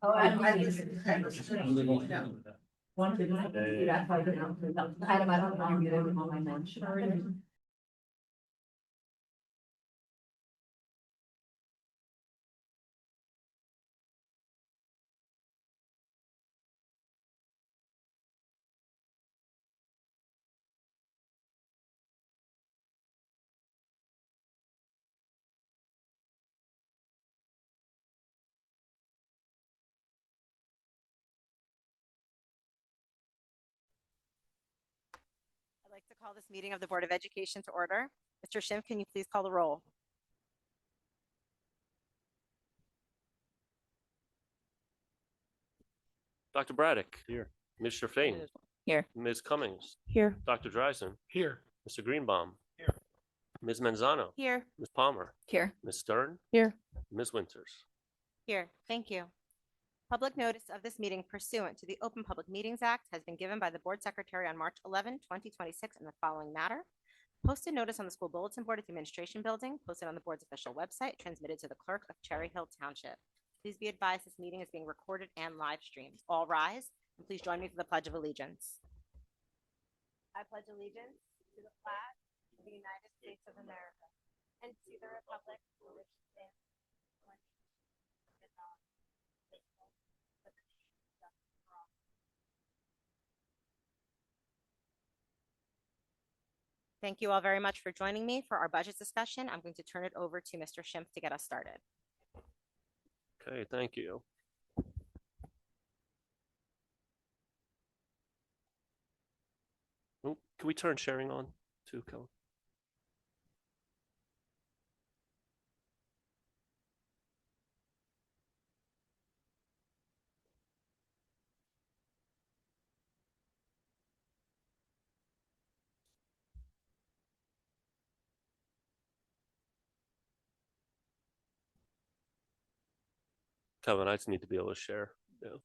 Oh, I one thing I do that I don't know you on my mention. I'd like to call this meeting of the Board of Education to order. Mr. Schimpf, can you please call the roll? Dr. Braddock. Here. Ms. Sherfain. Here. Ms. Cummings. Here. Dr. Dreisen. Here. Mr. Greenbaum. Here. Ms. Manzano. Here. Ms. Palmer. Here. Ms. Stern. Here. Ms. Winters. Here. Thank you. Public notice of this meeting pursuant to the Open Public Meetings Act has been given by the Board Secretary on March 11, 2026 in the following matter. Posted notice on the school bulletin board at the administration building, posted on the board's official website, transmitted to the clerk of Cherry Hill Township. Please be advised this meeting is being recorded and live streamed. All rise and please join me for the Pledge of Allegiance. I pledge allegiance to the flag of the United States of America and to the republic for which it stands, one nation, under God, indivisible, with liberty and justice for all. Thank you all very much for joining me for our budget discussion. I'm going to turn it over to Mr. Schimpf to get us started. Okay, thank you. Oh, can we turn sharing on too, Kelly? Kevin, I just need to be able to share. Yeah.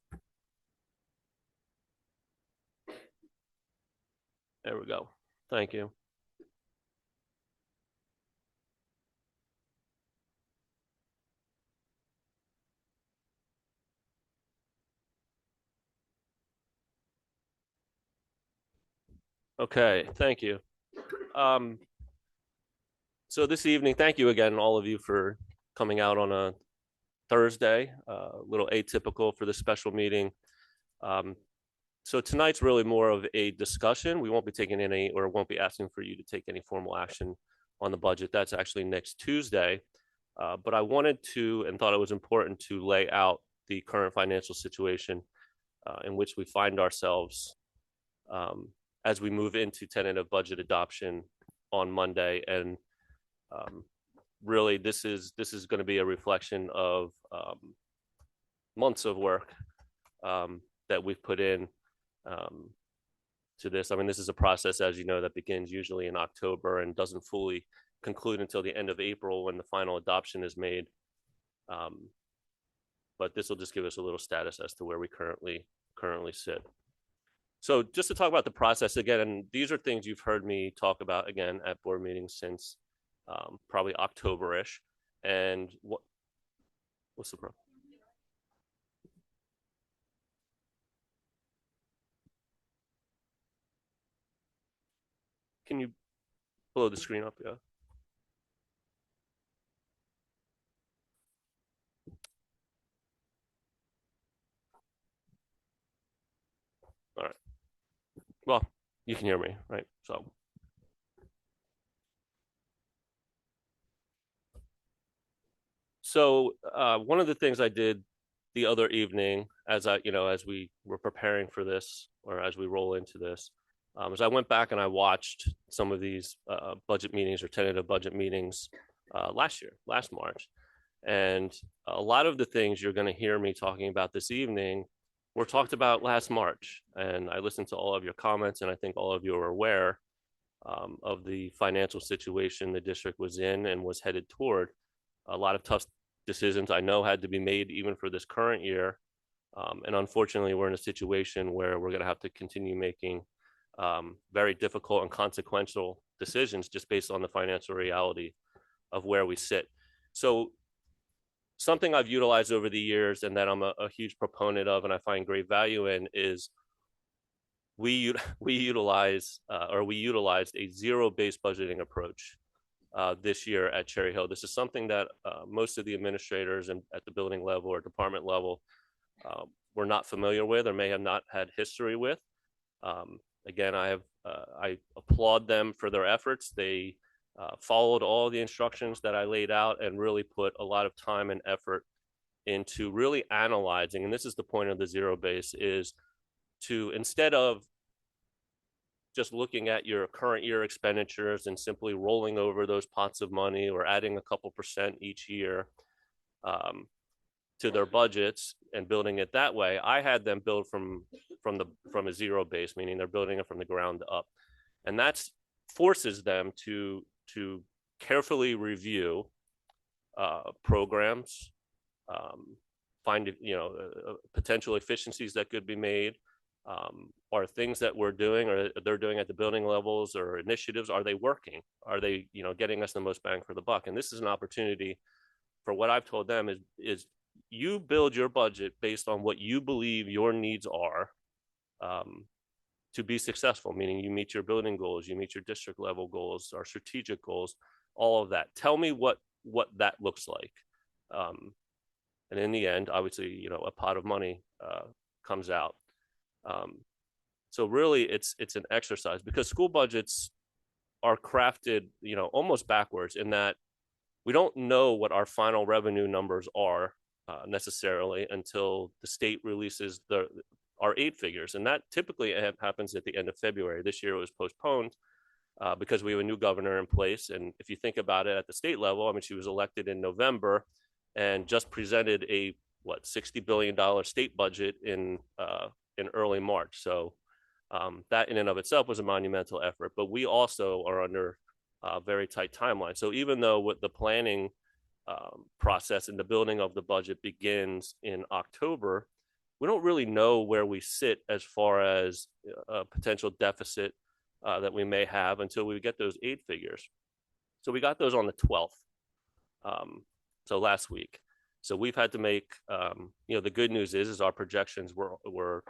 There we go. Thank you. Okay, thank you. So this evening, thank you again, all of you, for coming out on a Thursday, a little atypical for this special meeting. So tonight's really more of a discussion. We won't be taking any, or won't be asking for you to take any formal action on the budget. That's actually next Tuesday. But I wanted to, and thought it was important to lay out the current financial situation in which we find ourselves as we move into tentative budget adoption on Monday. And really, this is going to be a reflection of months of work that we've put in to this. I mean, this is a process, as you know, that begins usually in October and doesn't fully conclude until the end of April when the final adoption is made. But this will just give us a little status as to where we currently sit. So just to talk about the process again, and these are things you've heard me talk about again at board meetings since probably October-ish. And what's the problem? Can you blow the screen up? Yeah. All right. Well, you can hear me, right? So one of the things I did the other evening, as we were preparing for this, or as we roll into this, is I went back and I watched some of these budget meetings or tentative budget meetings last March. And a lot of the things you're going to hear me talking about this evening were talked about last March. And I listened to all of your comments, and I think all of you are aware of the financial situation the district was in and was headed toward. A lot of tough decisions I know had to be made even for this current year. And unfortunately, we're in a situation where we're going to have to continue making very difficult and consequential decisions just based on the financial reality of where we sit. So something I've utilized over the years and that I'm a huge proponent of and I find great value in is we utilized a zero-based budgeting approach this year at Cherry Hill. This is something that most of the administrators and at the building level or department level were not familiar with or may have not had history with. Again, I applaud them for their efforts. They followed all the instructions that I laid out and really put a lot of time and effort into really analyzing. And this is the point of the zero base, is to, instead of just looking at your current year expenditures and simply rolling over those pots of money or adding a couple % each year to their budgets and building it that way, I had them build from a zero base, meaning they're building it from the ground up. And that's forces them to carefully review programs, find potential efficiencies that could be made, are things that we're doing or they're doing at the building levels or initiatives, are they working? Are they getting us the most bang for the buck? And this is an opportunity for what I've told them is you build your budget based on what you believe your needs are to be successful, meaning you meet your building goals, you meet your district level goals, our strategic goals, all of that. Tell me what that looks like. And in the end, obviously, a pot of money comes out. So really it's an exercise, because school budgets are crafted, almost backwards, in that we don't know what our final revenue numbers are necessarily until the state releases our aid figures. And that typically happens at the end of February. This year it was postponed because we have a new governor in place. And if you think about it at the state level, I mean, she was elected in November and just presented a $60 billion state budget in early March. So that in and of itself was a monumental effort, but we also are under a very tight timeline. So even though what the planning process and the building of the budget begins in October, we don't really know where we sit as far as a potential deficit that we may have until we get those aid figures. So we got those on the 12th, so last week. So we've had to make, the good news is our projections were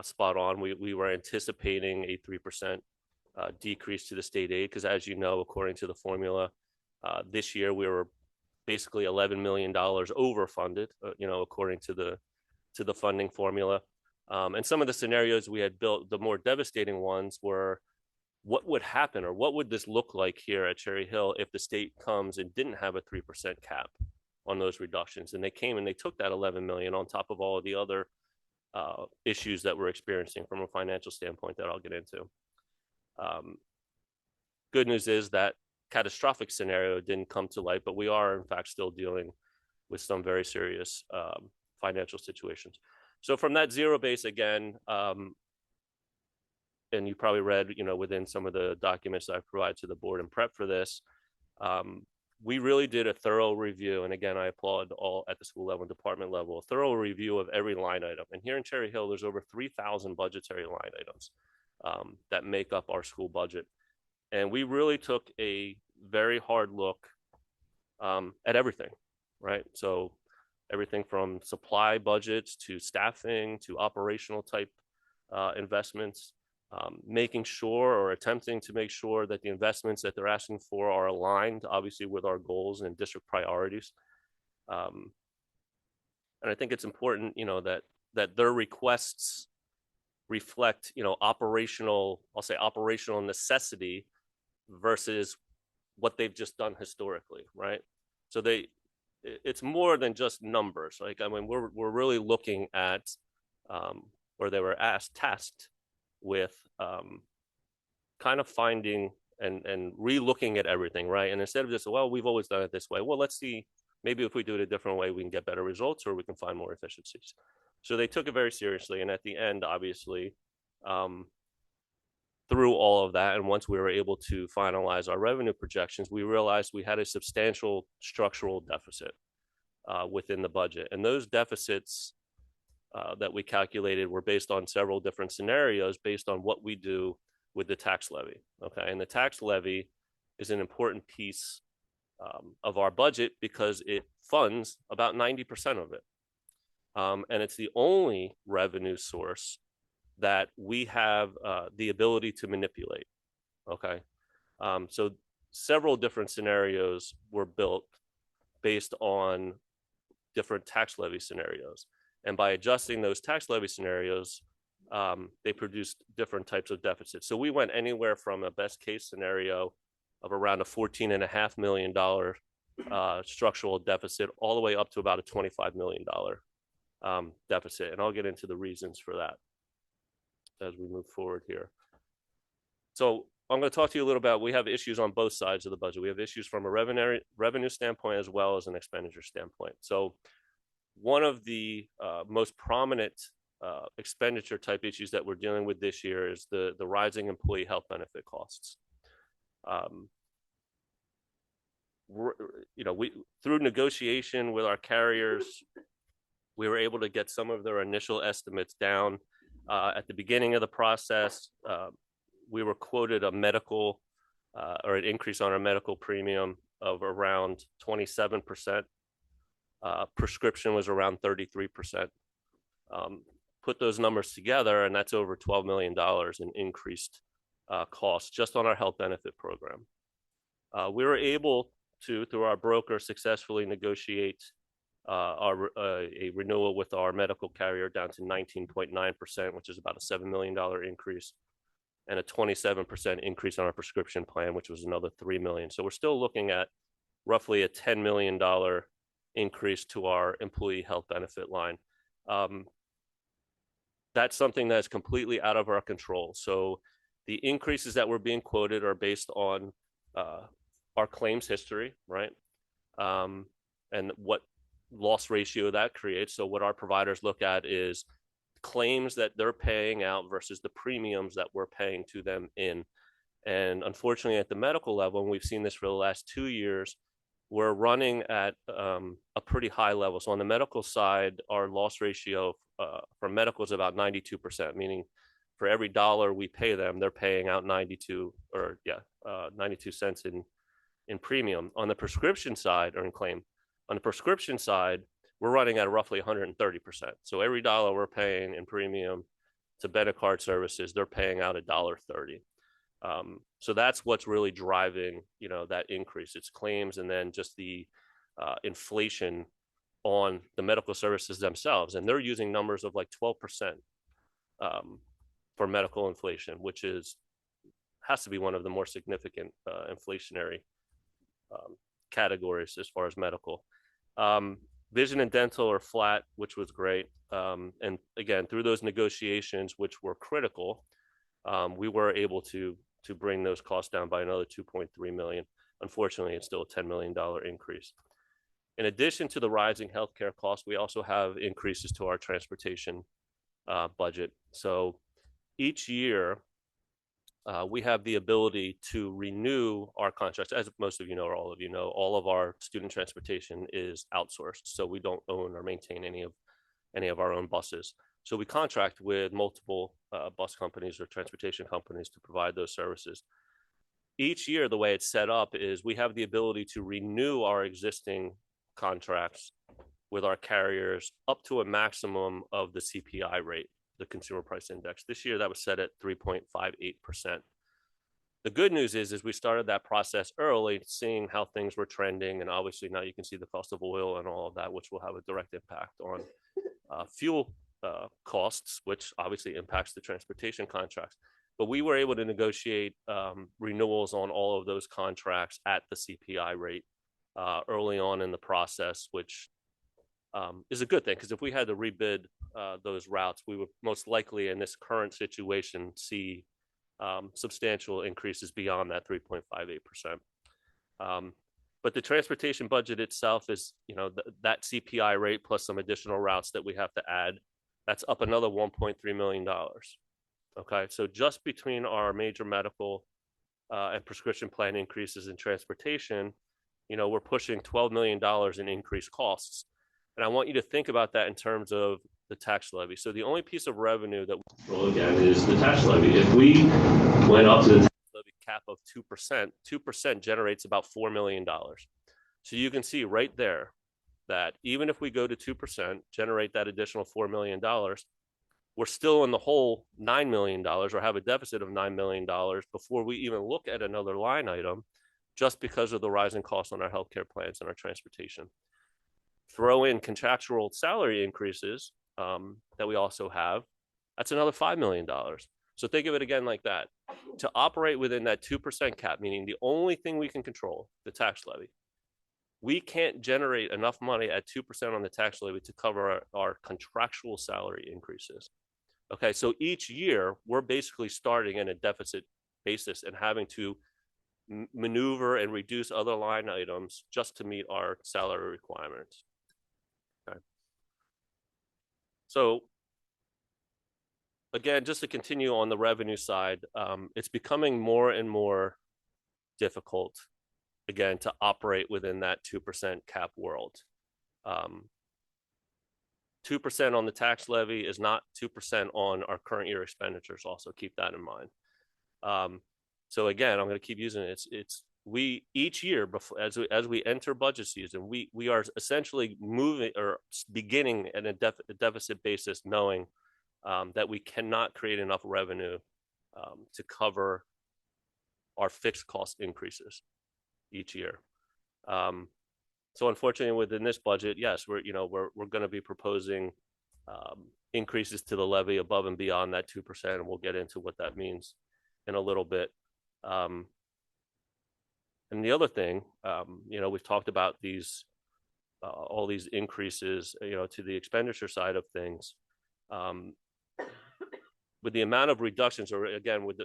spot on. We were anticipating a 3% decrease to the state aid, because as you know, according to the formula, this year we were basically $11 million overfunded, according to the funding formula. And some of the scenarios we had built, the more devastating ones, were what would happen or what would this look like here at Cherry Hill if the state comes and didn't have a 3% cap on those reductions. And they came and they took that 11 million on top of all of the other issues that we're experiencing from a financial standpoint that I'll get into. Good news is that catastrophic scenario didn't come to light, but we are in fact still dealing with some very serious financial situations. So from that zero base again, and you probably read, within some of the documents I provide to the board in prep for this, we really did a thorough review. And again, I applaud all at the school level and department level, a thorough review of every line item. And here in Cherry Hill, there's over 3,000 budgetary line items that make up our school budget. And we really took a very hard look at everything, right? So everything from supply budgets to staffing to operational type investments, making sure or attempting to make sure that the investments that they're asking for are aligned, obviously, with our goals and district priorities. And I think it's important, that their requests reflect, operational necessity versus what they've just done historically, right? So it's more than just numbers. Like, I mean, we're really looking at, or they were tasked with kind of finding and re-looking at everything, right? And instead of just, well, we've always done it this way. Well, let's see, maybe if we do it a different way, we can get better results or we can find more efficiencies. So they took it very seriously. And at the end, obviously, through all of that, and once we were able to finalize our revenue projections, we realized we had a substantial structural deficit within the budget. And those deficits that we calculated were based on several different scenarios based on what we do with the tax levy. Okay. And the tax levy is an important piece of our budget because it funds about 90% of it. And it's the only revenue source that we have the ability to manipulate. Okay. So several different scenarios were built based on different tax levy scenarios. And by adjusting those tax levy scenarios, they produced different types of deficits. So we went anywhere from a best case scenario of around a $14.5 million structural deficit all the way up to about a $25 million deficit. And I'll get into the reasons for that as we move forward here. So I'm going to talk to you a little about, we have issues on both sides of the budget. We have issues from a revenue standpoint as well as an expenditure standpoint. So one of the most prominent expenditure type issues that we're dealing with this year is the rising employee health benefit costs. We through negotiation with our carriers, we were able to get some of their initial estimates down. At the beginning of the process, we were quoted a medical or an increase on our medical premium of around 27%. Prescription was around 33%. Put those numbers together, and that's over $12 million in increased costs just on our health benefit program. We were able to, through our broker, successfully negotiate a renewal with our medical carrier down to 19.9%, which is about a $7 million increase, and a 27% increase on our prescription plan, which was another $3 million. So we're still looking at roughly a $10 million increase to our employee health benefit line. That's something that's completely out of our control. So the increases that were being quoted are based on our claims history, right? And what loss ratio that creates. So what our providers look at is claims that they're paying out versus the premiums that we're paying to them in. And unfortunately, at the medical level, and we've seen this for the last 2 years, we're running at a pretty high level. So on the medical side, our loss ratio for medical is about 92%, meaning for every dollar we pay them, they're paying out 92 cents in premium. On the prescription side, or in claim, on the prescription side, we're running at roughly 130%. So every dollar we're paying in premium to Benecard services, they're paying out $1.30. So that's what's really driving, that increase. It's claims and then just the inflation on the medical services themselves. And they're using numbers of like 12% for medical inflation, which has to be one of the more significant inflationary categories as far as medical. Vision and dental are flat, which was great. And again, through those negotiations, which were critical, we were able to bring those costs down by another $2.3 million. Unfortunately, it's still a $10 million increase. In addition to the rising healthcare costs, we also have increases to our transportation budget. So each year, we have the ability to renew our contracts. As most of you know, or all of you know, all of our student transportation is outsourced. So we don't own or maintain any of our own buses. So we contract with multiple bus companies or transportation companies to provide those services. Each year, the way it's set up is we have the ability to renew our existing contracts with our carriers up to a maximum of the CPI rate, the Consumer Price Index. This year, that was set at 3.58%. The good news is we started that process early, seeing how things were trending. And obviously now you can see the cost of oil and all of that, which will have a direct impact on fuel costs, which obviously impacts the transportation contracts. But we were able to negotiate renewals on all of those contracts at the CPI rate early on in the process, which is a good thing, because if we had to rebid those routes, we would most likely in this current situation see substantial increases beyond that 3.58%. But the transportation budget itself is, that CPI rate plus some additional routes that we have to add, that's up another $1.3 million. Okay, so just between our major medical and prescription plan increases in transportation, we're pushing $12 million in increased costs. And I want you to think about that in terms of the tax levy. So the only piece of revenue that we look at is the tax levy. If we went up to the tax levy cap of 2%, 2% generates about $4 million. So you can see right there that even if we go to 2%, generate that additional $4 million, we're still in the hole $9 million or have a deficit of $9 million before we even look at another line item, just because of the rising costs on our healthcare plans and our transportation. Throw in contractual salary increases that we also have, that's another $5 million. So think of it again like that. To operate within that 2% cap, meaning the only thing we can control, the tax levy, we can't generate enough money at 2% on the tax levy to cover our contractual salary increases. Okay, so each year we're basically starting in a deficit basis and having to maneuver and reduce other line items just to meet our salary requirements. Okay. So again, just to continue on the revenue side, it's becoming more and more difficult, again, to operate within that 2% cap world. 2% on the tax levy is not 2% on our current year expenditures. Also keep that in mind. So again, I'm going to keep using it. We each year before, as we enter budget season, we are essentially moving or beginning at a deficit basis, knowing that we cannot create enough revenue to cover our fixed cost increases each year. So unfortunately, within this budget, yes, we're going to be proposing increases to the levy above and beyond that 2%, and we'll get into what that means in a little bit. And the other thing, we've talked about these all these increases, to the expenditure side of things. With the amount of reductions, or again, with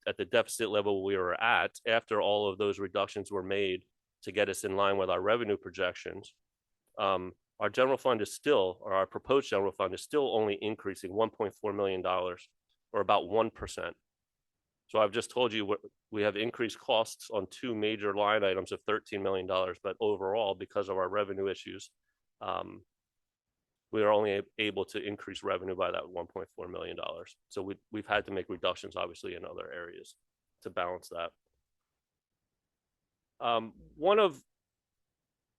at the deficit level we were at, after all of those reductions were made to get us in line with our revenue projections, our general fund is still, or our proposed general fund is still only increasing $1.4 million, or about 1%. So I've just told you we have increased costs on two major line items of $13 million, but overall, because of our revenue issues, we are only able to increase revenue by that $1.4 million. So we've had to make reductions, obviously, in other areas to balance that.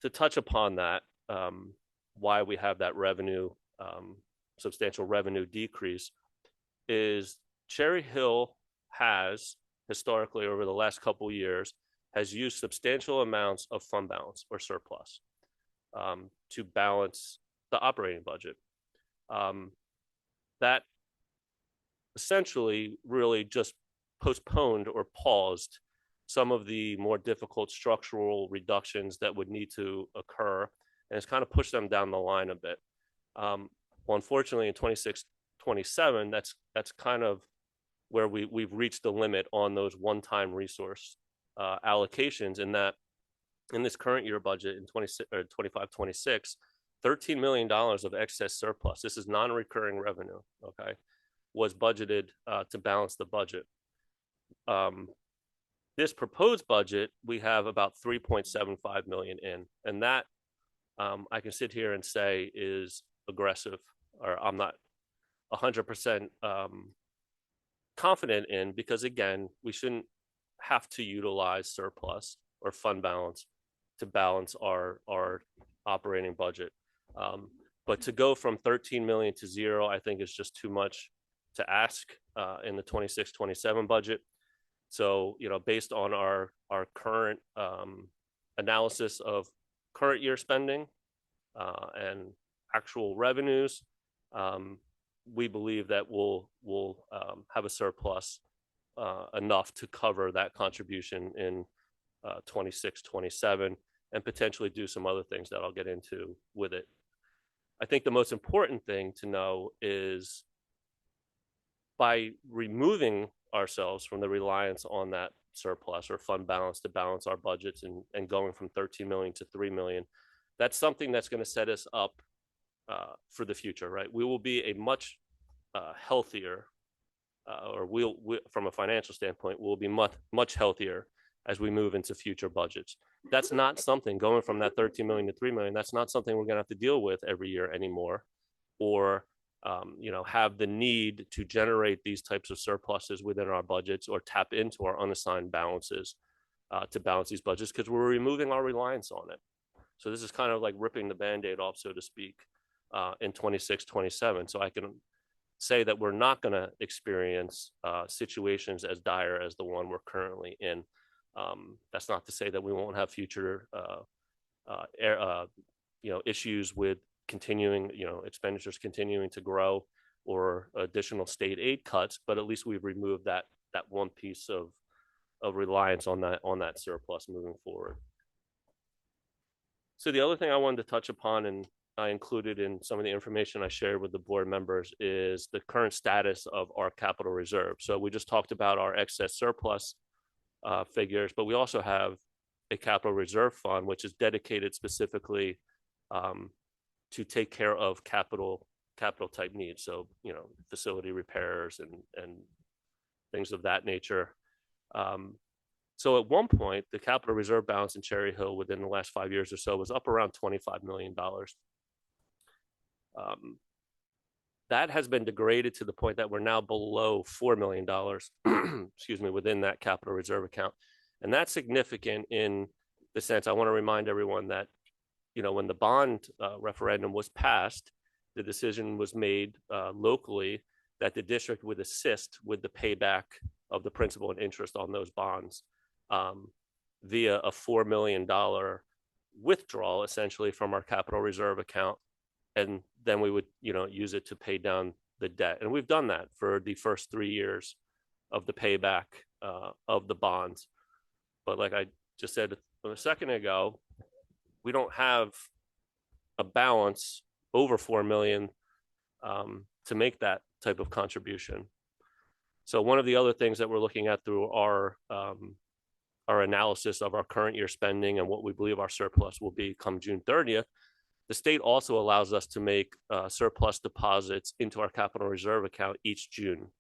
To touch upon that, why we have that revenue, substantial revenue decrease, is Cherry Hill has historically, over the last couple of years, has used substantial amounts of fund balance or surplus to balance the operating budget. That essentially really just postponed or paused some of the more difficult structural reductions that would need to occur, and it's kind of pushed them down the line a bit. Well, unfortunately, in 26-27, that's kind of where we've reached the limit on those one-time resource allocations, in that in this current year budget in 25-26, $13 million of excess surplus, this is non-recurring revenue, okay, was budgeted to balance the budget. This proposed budget, we have about 3.75 million in, and that I can sit here and say is aggressive, or I'm not 100% confident in, because again, we shouldn't have to utilize surplus or fund balance to balance our operating budget. But to go from 13 million to zero, I think is just too much to ask in the 26-27 budget. So, based on our current analysis of current year spending and actual revenues, we believe that we'll have a surplus enough to cover that contribution in 26-27, and potentially do some other things that I'll get into with it. I think the most important thing to know is, by removing ourselves from the reliance on that surplus or fund balance to balance our budgets, and going from 13 million to 3 million, that's something that's going to set us up for the future, right? We will be a much healthier, or from a financial standpoint, we'll be much healthier as we move into future budgets. That's not something, going from that 13 million to 3 million, that's not something we're going to have to deal with every year anymore, or have the need to generate these types of surpluses within our budgets, or tap into our unassigned balances to balance these budgets, because we're removing our reliance on it. So this is kind of like ripping the Band-Aid off, so to speak, in 26, 27. So I can say that we're not going to experience situations as dire as the one we're currently in. That's not to say that we won't have future issues with continuing, expenditures continuing to grow or additional state aid cuts, but at least we've removed that one piece of reliance on that surplus moving forward. So the other thing I wanted to touch upon, and I included in some of the information I shared with the board members, is the current status of our capital reserve. So we just talked about our excess surplus figures, but we also have a capital reserve fund, which is dedicated specifically to take care of capital type needs. So, facility repairs and things of that nature. So at one point, the capital reserve balance in Cherry Hill within the last 5 years or so was up around $25 million. That has been degraded to the point that we're now below $4 million, excuse me, within that capital reserve account. And that's significant in the sense, I want to remind everyone that, when the bond referendum was passed, the decision was made locally that the district would assist with the payback of the principal and interest on those bonds via a $4 million withdrawal, essentially, from our capital reserve account. And then we would, use it to pay down the debt. And we've done that for the first 3 years of the payback of the bonds. But like I just said a second ago, we don't have a balance over 4 million to make that type of contribution. So one of the other things that we're looking at through our analysis of our current year spending and what we believe our surplus will be come June 30th, the state also allows us to make surplus deposits into our capital reserve account each June.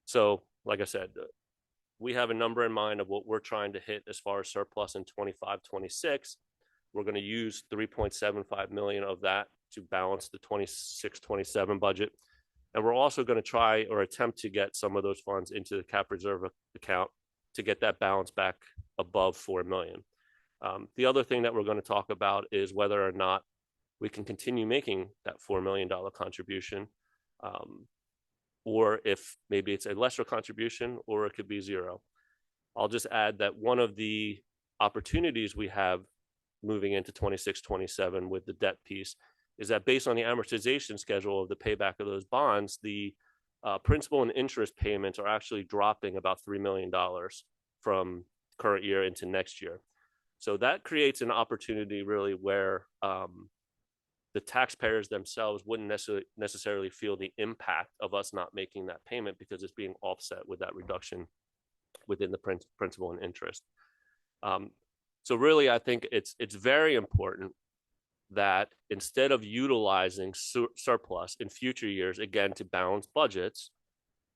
So like I said, we have a number in mind of what we're trying to hit as far as surplus in 25, 26. We're going to use 3.75 million of that to balance the 26, 27 budget. And we're also going to try or attempt to get some of those funds into the cap reserve account to get that balance back above 4 million. The other thing that we're going to talk about is whether or not we can continue making that $4 million contribution, or if maybe it's a lesser contribution, or it could be zero. I'll just add that one of the opportunities we have moving into 26, 27 with the debt piece is that based on the amortization schedule of the payback of those bonds, the principal and interest payments are actually dropping about $3 million from current year into next year. So that creates an opportunity really where the taxpayers themselves wouldn't necessarily feel the impact of us not making that payment because it's being offset with that reduction within the principal and interest. So really, I think it's very important that instead of utilizing surplus in future years, again, to balance budgets,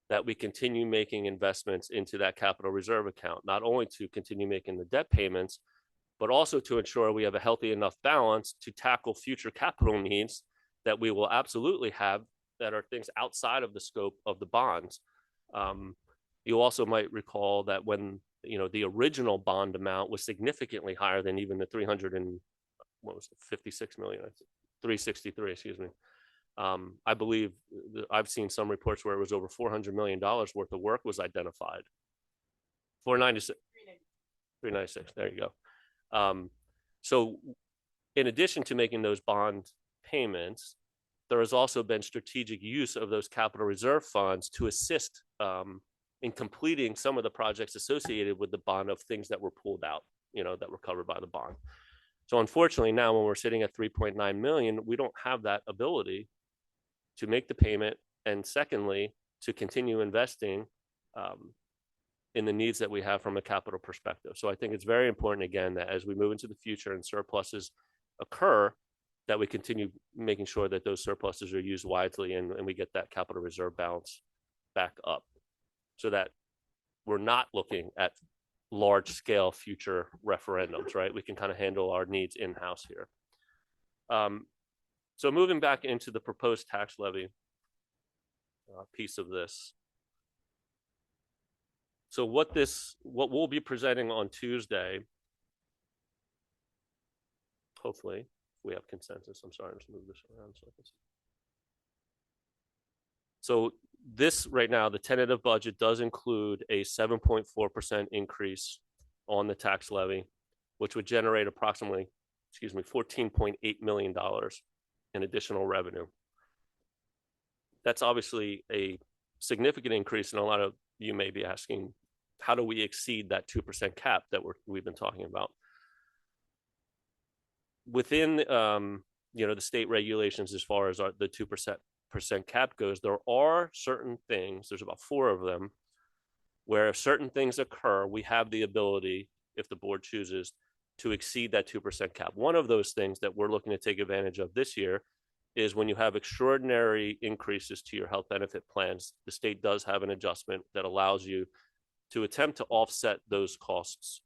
that we continue making investments into that capital reserve account, not only to continue making the debt payments, but also to ensure we have a healthy enough balance to tackle future capital needs that we will absolutely have that are things outside of the scope of the bonds. You also might recall that when the original bond amount was significantly higher than even the 56 million, 363, excuse me. I believe I've seen some reports where it was over $400 million worth of work was identified. 496, 396, there you go. So in addition to making those bond payments, there has also been strategic use of those capital reserve funds to assist in completing some of the projects associated with the bond of things that were pulled out, that were covered by the bond. So unfortunately now when we're sitting at 3.9 million, we don't have that ability to make the payment. And secondly, to continue investing in the needs that we have from a capital perspective. So I think it's very important, again, that as we move into the future and surpluses occur, that we continue making sure that those surpluses are used wisely and we get that capital reserve balance back up so that we're not looking at large scale future referendums, right? We can kind of handle our needs in-house here. So moving back into the proposed tax levy piece of this. So what we'll be presenting on Tuesday hopefully we have consensus. I'm sorry, just move this around so I can see. So this right now, the tentative budget does include a 7.4% increase on the tax levy, which would generate approximately, $14.8 million in additional revenue. That's obviously a significant increase, and a lot of you may be asking, how do we exceed that 2% cap that we've been talking about? Within the state regulations, as far as the 2% cap goes, there are certain things, there's about 4 of them, where if certain things occur, we have the ability, if the board chooses, to exceed that 2% cap. One of those things that we're looking to take advantage of this year is when you have extraordinary increases to your health benefit plans, the state does have an adjustment that allows you to attempt to offset those costs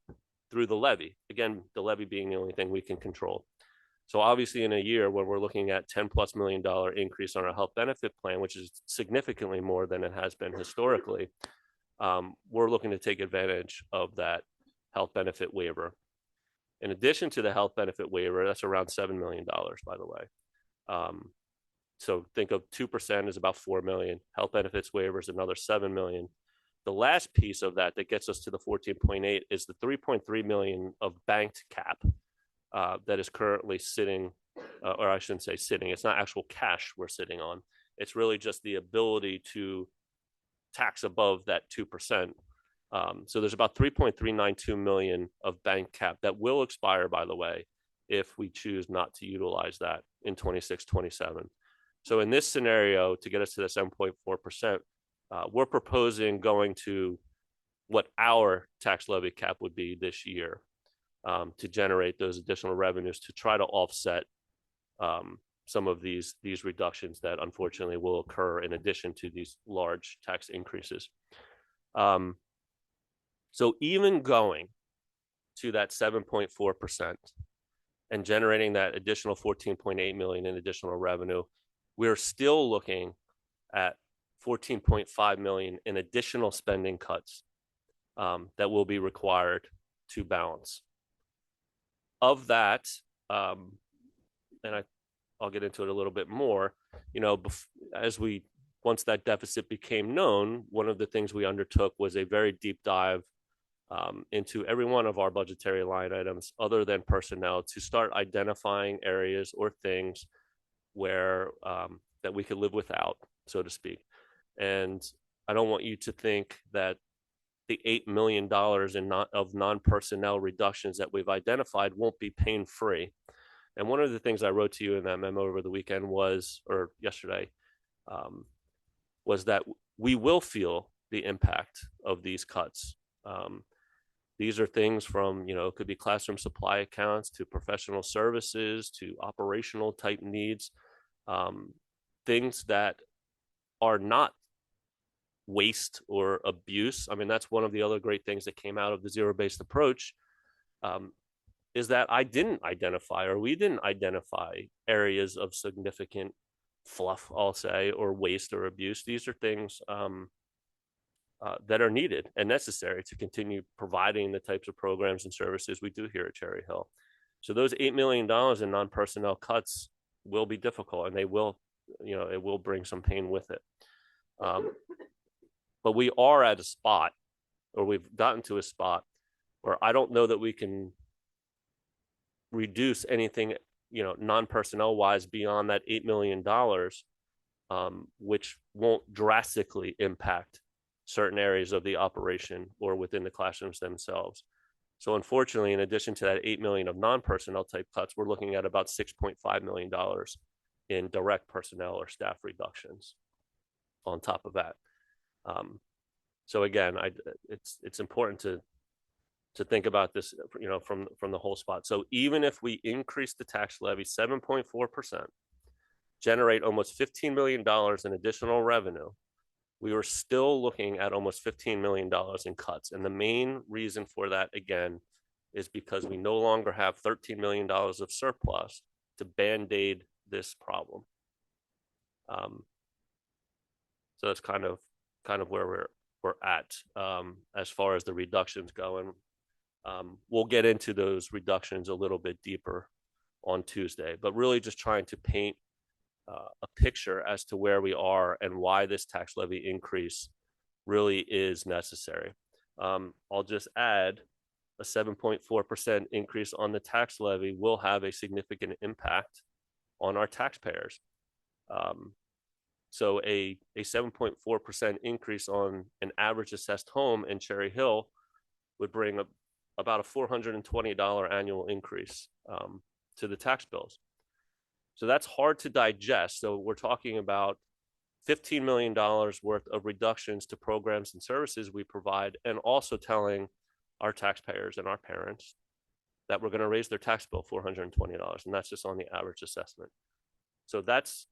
through the levy. Again, the levy being the only thing we can control. So obviously in a year when we're looking at $10+ million increase on our health benefit plan, which is significantly more than it has been historically, we're looking to take advantage of that health benefit waiver. In addition to the health benefit waiver, that's around $7 million, by the way. So think of 2% is about 4 million. Health benefits waiver is another 7 million. The last piece of that gets us to the 14.8 is the 3.3 million of banked cap that is currently sitting, or I shouldn't say sitting, it's not actual cash we're sitting on. It's really just the ability to tax above that 2%. So there's about 3.392 million of bank cap that will expire, by the way, if we choose not to utilize that in 26, 27. So in this scenario, to get us to the 7.4%, we're proposing going to what our tax levy cap would be this year to generate those additional revenues to try to offset some of these reductions that unfortunately will occur in addition to these large tax increases. So even going to that 7.4% and generating that additional 14.8 million in additional revenue, we're still looking at 14.5 million in additional spending cuts that will be required to balance. Of that, and I'll get into it a little bit more, once that deficit became known, one of the things we undertook was a very deep dive into every one of our budgetary line items other than personnel to start identifying areas or things where that we could live without, so to speak. And I don't want you to think that the $8 million of non-personnel reductions that we've identified won't be pain-free. And one of the things I wrote to you in that memo over the weekend or yesterday, was that we will feel the impact of these cuts. These are things from, it could be classroom supply accounts to professional services to operational type needs, things that are not waste or abuse. I mean, that's one of the other great things that came out of the zero-based approach, is that we didn't identify areas of significant fluff, I'll say, or waste or abuse. These are things that are needed and necessary to continue providing the types of programs and services we do here at Cherry Hill. So those $8 million in non-personnel cuts will be difficult, and they will, it will bring some pain with it. But we are at a spot, or we've gotten to a spot where I don't know that we can reduce anything, non-personnel wise beyond that $8 million, which won't drastically impact certain areas of the operation or within the classrooms themselves. So unfortunately, in addition to that 8 million of non-personnel type cuts, we're looking at about $6.5 million in direct personnel or staff reductions on top of that. So again, it's important to think about this, from the whole spot. So even if we increase the tax levy 7.4%, generate almost $15 million in additional revenue, we were still looking at almost $15 million in cuts. And the main reason for that, again, is because we no longer have $13 million of surplus to band-aid this problem. So that's kind of where we're at as far as the reductions go. And we'll get into those reductions a little bit deeper on Tuesday, but really just trying to paint a picture as to where we are and why this tax levy increase really is necessary. I'll just add a 7.4% increase on the tax levy will have a significant impact on our taxpayers. So a 7.4% increase on an average assessed home in Cherry Hill would bring about a $420 annual increase to the tax bills. So that's hard to digest. So we're talking about $15 million worth of reductions to programs and services we provide, and also telling our taxpayers and our parents that we're going to raise their tax bill $420, and that's just on the average assessment. So that's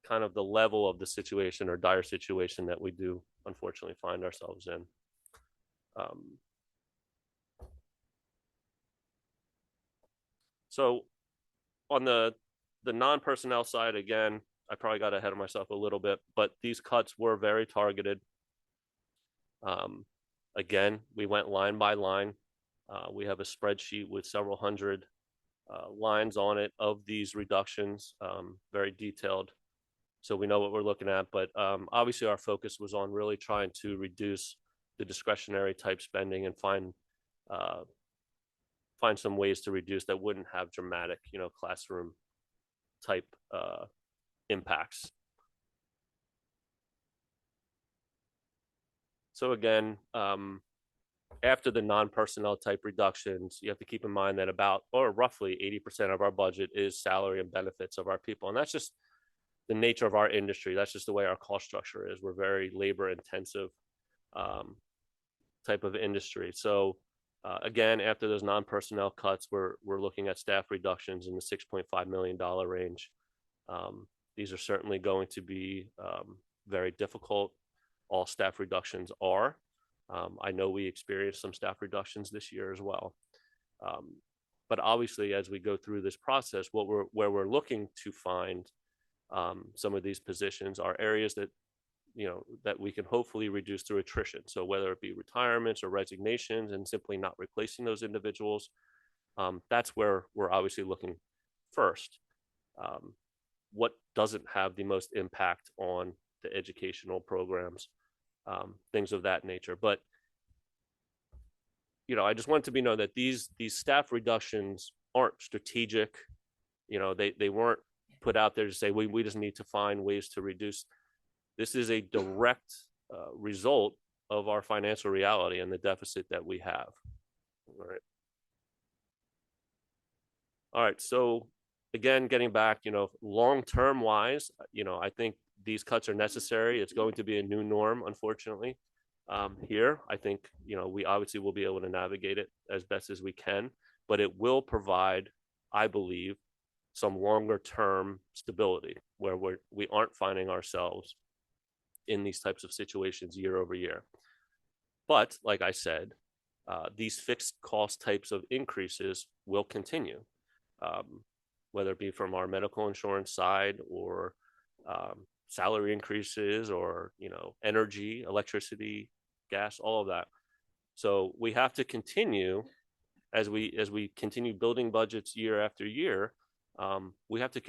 kind of the level of the situation or dire situation that we do unfortunately find ourselves in. So on the non-personnel side, again, I probably got ahead of myself a little bit, but these cuts were very targeted. Again, we went line by line. We have a spreadsheet with several hundred lines on it of these reductions, very detailed. So we know what we're looking at, but obviously our focus was on really trying to reduce the discretionary type spending and find some ways to reduce that wouldn't have dramatic, classroom type impacts. So again, after the non-personnel type reductions, you have to keep in mind that about, or roughly 80% of our budget is salary and benefits of our people. And that's just the nature of our industry. That's just the way our cost structure is. We're very labor intensive type of industry. So again, after those non-personnel cuts, we're looking at staff reductions in the $6.5 million range. These are certainly going to be very difficult. All staff reductions are. I know we experienced some staff reductions this year as well. But obviously, as we go through this process, where we're looking to find some of these positions are areas that, that we can hopefully reduce through attrition. So whether it be retirements or resignations and simply not replacing those individuals, that's where we're obviously looking first. What doesn't have the most impact on the educational programs, things of that nature. But, I just want to be known that these staff reductions aren't strategic. They weren't put out there to say, we just need to find ways to reduce. This is a direct result of our financial reality and the deficit that we have. All right. So again, getting back, long-term wise, I think these cuts are necessary. It's going to be a new norm, unfortunately. Here, I think, we obviously will be able to navigate it as best as we can, but it will provide, I believe, some longer term stability where we aren't finding ourselves in these types of situations year over year. But like I said, these fixed cost types of increases will continue, whether it be from our medical insurance side or salary increases or, energy, electricity, gas, all of that. So we have to continue as we continue building budgets year after year. We have to,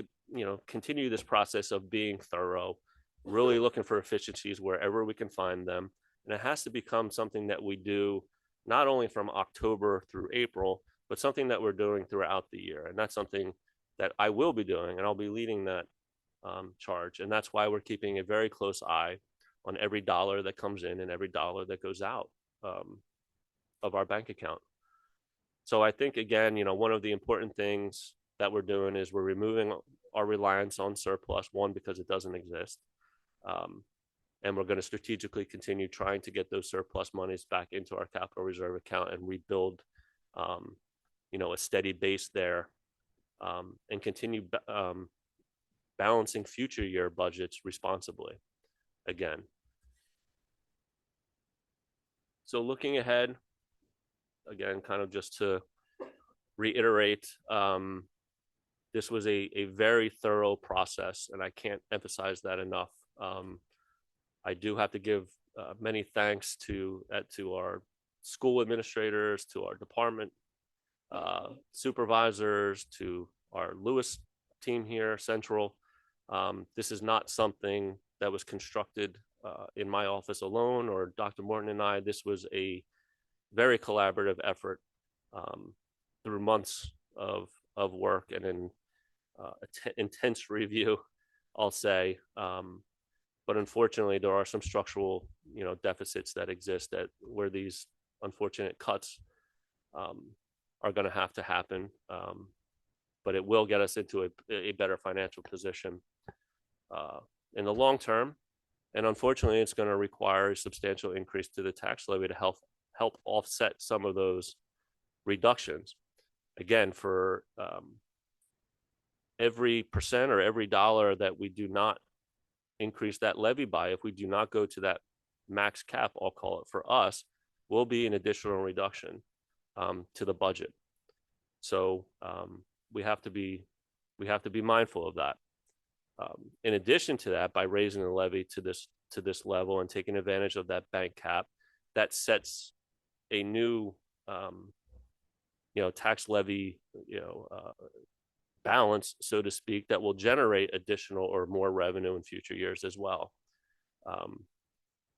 continue this process of being thorough, really looking for efficiencies wherever we can find them. And it has to become something that we do not only from October through April, but something that we're doing throughout the year. And that's something that I will be doing, and I'll be leading that charge. And that's why we're keeping a very close eye on every dollar that comes in and every dollar that goes out of our bank account. So I think, again, one of the important things that we're doing is we're removing our reliance on surplus, one, because it doesn't exist. And we're going to strategically continue trying to get those surplus monies back into our capital reserve account and rebuild, a steady base there, and continue balancing future year budgets responsibly again. So looking ahead, again, kind of just to reiterate, this was a very thorough process, and I can't emphasize that enough. I do have to give many thanks to our school administrators, to our department supervisors, to our Lewis team here, Central. This is not something that was constructed in my office alone or Dr. Morton and I. This was a very collaborative effort through months of work and in intense review, I'll say. But unfortunately, there are some structural, deficits that exist that where these unfortunate cuts are going to have to happen. But it will get us into a better financial position in the long term. And unfortunately, it's going to require a substantial increase to the tax levy to help offset some of those reductions. Again, for every percent or every dollar that we do not increase that levy by, if we do not go to that max cap, I'll call it, for us, will be an additional reduction to the budget. So we have to be mindful of that. In addition to that, by raising the levy to this level and taking advantage of that bank cap, that sets a new tax levy balance, so to speak, that will generate additional or more revenue in future years as well,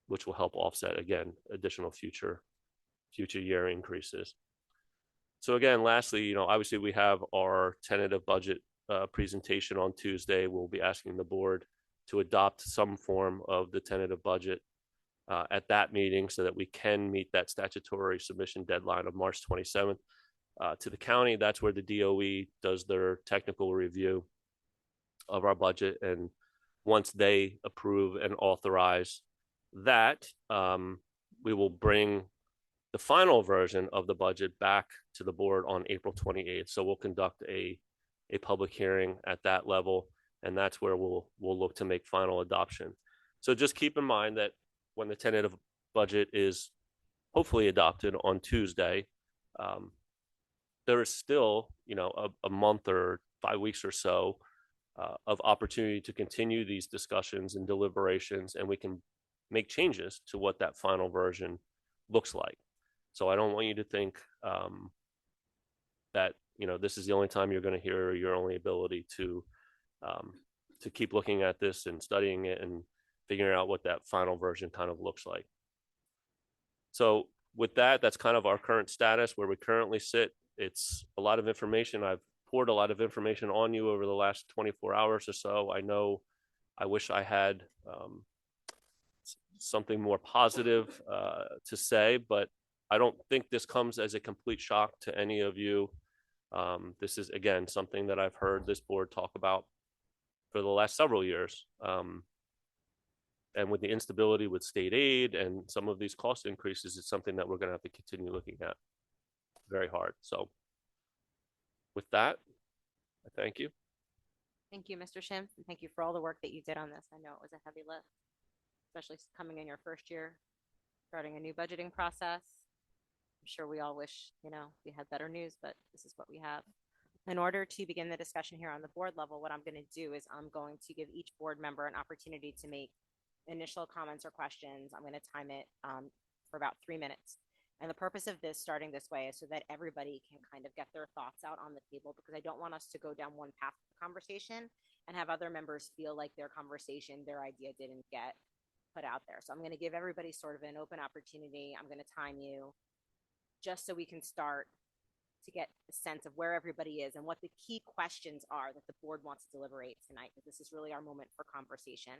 which will help offset, again, additional future year increases. So again, lastly, obviously we have our tentative budget presentation on Tuesday. We'll be asking the board to adopt some form of the tentative budget at that meeting so that we can meet that statutory submission deadline of March 27th to the county. That's where the DOE does their technical review of our budget. And once they approve and authorize that, we will bring the final version of the budget back to the board on April 28th. So we'll conduct a public hearing at that level, and that's where we'll look to make final adoption. So just keep in mind that when the tentative budget is hopefully adopted on Tuesday, there is still, a month or 5 weeks or so of opportunity to continue these discussions and deliberations, and we can make changes to what that final version looks like. So I don't want you to think that this is the only time you're going to hear, or your only ability to keep looking at this and studying it and figuring out what that final version kind of looks like. So with that, that's kind of our current status, where we currently sit. It's a lot of information. I've poured a lot of information on you over the last 24 hours or so. I wish I had something more positive to say, but I don't think this comes as a complete shock to any of you. This is, again, something that I've heard this board talk about for the last several years. And with the instability with state aid and some of these cost increases, it's something that we're going to have to continue looking at very hard. So with that, I thank you. Thank you, Mr. Schimpf, and thank you for all the work that you did on this. I know it was a heavy lift, especially coming in your first year, starting a new budgeting process. I'm sure we all wish, we had better news, but this is what we have. In order to begin the discussion here on the board level, what I'm going to do is I'm going to give each board member an opportunity to make initial comments or questions. I'm going to time it for about 3 minutes. And the purpose of this, starting this way, is so that everybody can kind of get their thoughts out on the table, because I don't want us to go down one path of the conversation and have other members feel like their conversation, their idea didn't get put out there. So I'm going to give everybody sort of an open opportunity. I'm going to time you just so we can start to get a sense of where everybody is and what the key questions are that the board wants to deliberate tonight, because this is really our moment for conversation.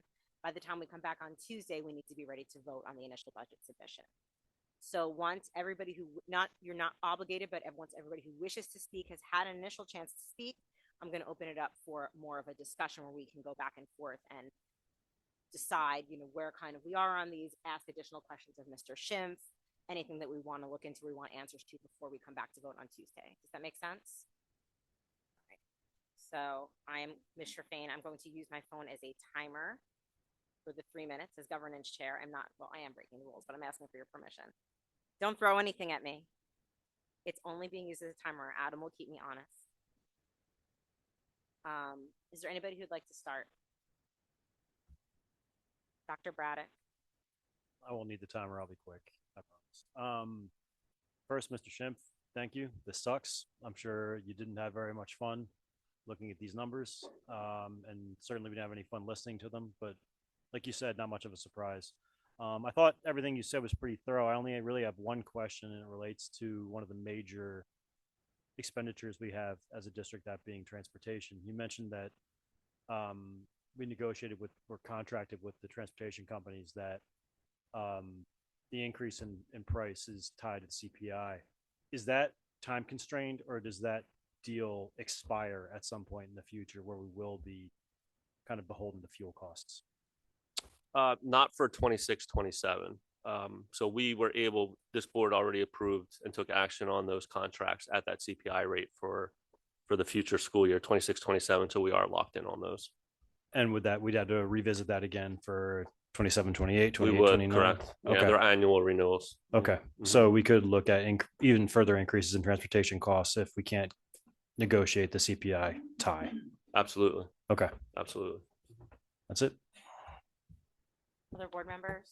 By the time we come back on Tuesday, we need to be ready to vote on the initial budget submission. So once everybody you're not obligated, but once everybody who wishes to speak has had an initial chance to speak, I'm going to open it up for more of a discussion where we can go back and forth and decide, where kind of we are on these, ask additional questions of Mr. Schimpf, anything that we want to look into, we want answers to before we come back to vote on Tuesday. Does that make sense? All right. So I am Mr. Fain. I'm going to use my phone as a timer for the 3 minutes as governance chair. I am breaking the rules, but I'm asking for your permission. Don't throw anything at me. It's only being used as a timer. Adam will keep me honest. Is there anybody who'd like to start? Dr. Braddock. I won't need the timer. I'll be quick. I promise. First, Mr. Schimpf, thank you. This sucks. I'm sure you didn't have very much fun looking at these numbers, and certainly we didn't have any fun listening to them. But like you said, not much of a surprise. I thought everything you said was pretty thorough. I only really have one question, and it relates to one of the major expenditures we have as a district, that being transportation. You mentioned that we negotiated with or contracted with the transportation companies that the increase in price is tied to CPI. Is that time constrained, or does that deal expire at some point in the future where we will be kind of beholden to fuel costs? Not for 26, 27. So we were able, this board already approved and took action on those contracts at that CPI rate for the future school year, 26, 27. So we are locked in on those. And with that, we'd have to revisit that again for 27, 28, 28, We would, 29? correct. Yeah, Okay. they're annual renewals. Okay. So we could look at even further increases in transportation costs if we can't negotiate the CPI tie. Absolutely. Okay. Absolutely. That's it. Other board members?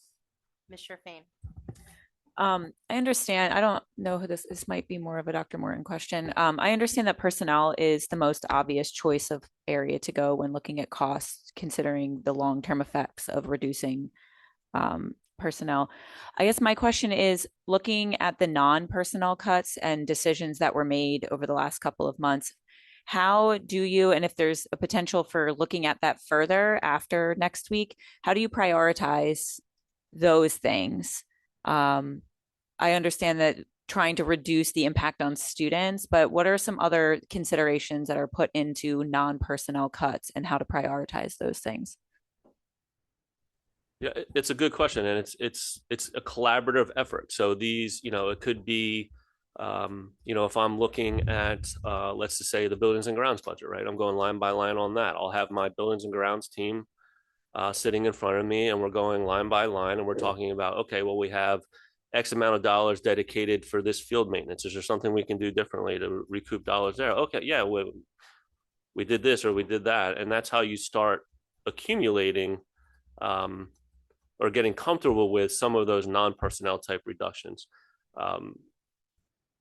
Ms. Sherfain? I understand. I don't know who this might be more of a Dr. Morton question. I understand that personnel is the most obvious choice of area to go when looking at costs, considering the long-term effects of reducing personnel. I guess my question is, looking at the non-personnel cuts and decisions that were made over the last couple of months, how do you, and if there's a potential for looking at that further after next week, how do you prioritize those things? I understand that trying to reduce the impact on students, but what are some other considerations that are put into non-personnel cuts and how to prioritize those things? Yeah, it's a good question, and it's a collaborative effort. So these, it could be, if I'm looking at, let's just say the buildings and grounds budget, right? I'm going line by line on that. I'll have my buildings and grounds team sitting in front of me, and we're going line by line, and we're talking about, okay, well, we have X amount of dollars dedicated for this field maintenance. Is there something we can do differently to recoup dollars there? Okay, yeah, we did this or we did that. And that's how you start accumulating or getting comfortable with some of those non-personnel type reductions.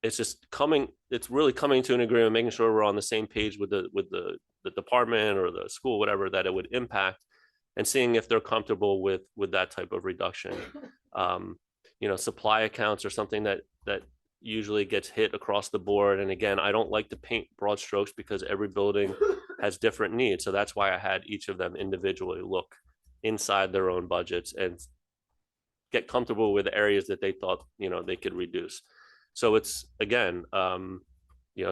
It's really coming to an agreement, making sure we're on the same page with the department or the school, whatever, that it would impact, and seeing if they're comfortable with that type of reduction. Supply accounts are something that usually gets hit across the board. And again, I don't like to paint broad strokes because every building has different needs. So that's why I had each of them individually look inside their own budgets and get comfortable with areas that they thought, they could reduce. So it's, again,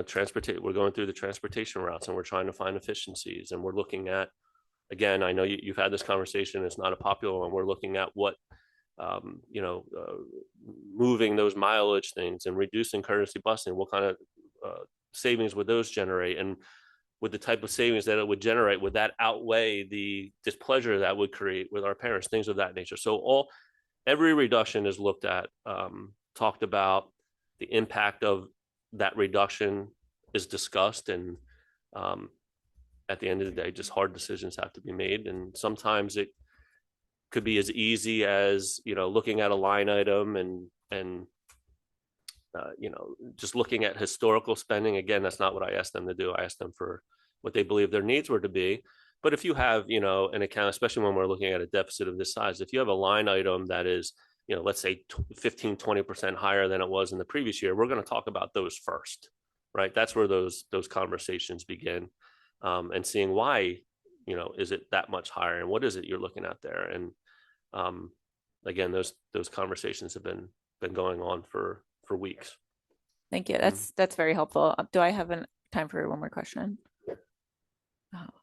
transportation, we're going through the transportation routes and we're trying to find efficiencies, and we're looking at, again, I know you've had this conversation, it's not a popular one. We're looking at what, moving those mileage things and reducing courtesy busing, what kind of savings would those generate? And with the type of savings that it would generate, would that outweigh the displeasure that would create with our parents, things of that nature? So every reduction is looked at, talked about, the impact of that reduction is discussed, and at the end of the day, just hard decisions have to be made. And sometimes it could be as easy as, looking at a line item and just looking at historical spending. Again, that's not what I asked them to do. I asked them for what they believe their needs were to be. But if you have, an account, especially when we're looking at a deficit of this size, if you have a line item that is, let's say 15, 20% higher than it was in the previous year, we're going to talk about those first, right? That's where those conversations begin, and seeing why, is it that much higher, and what is it you're looking at there? And again, those conversations have been going on for weeks. Thank you. That's very helpful. Do I have time for one more question?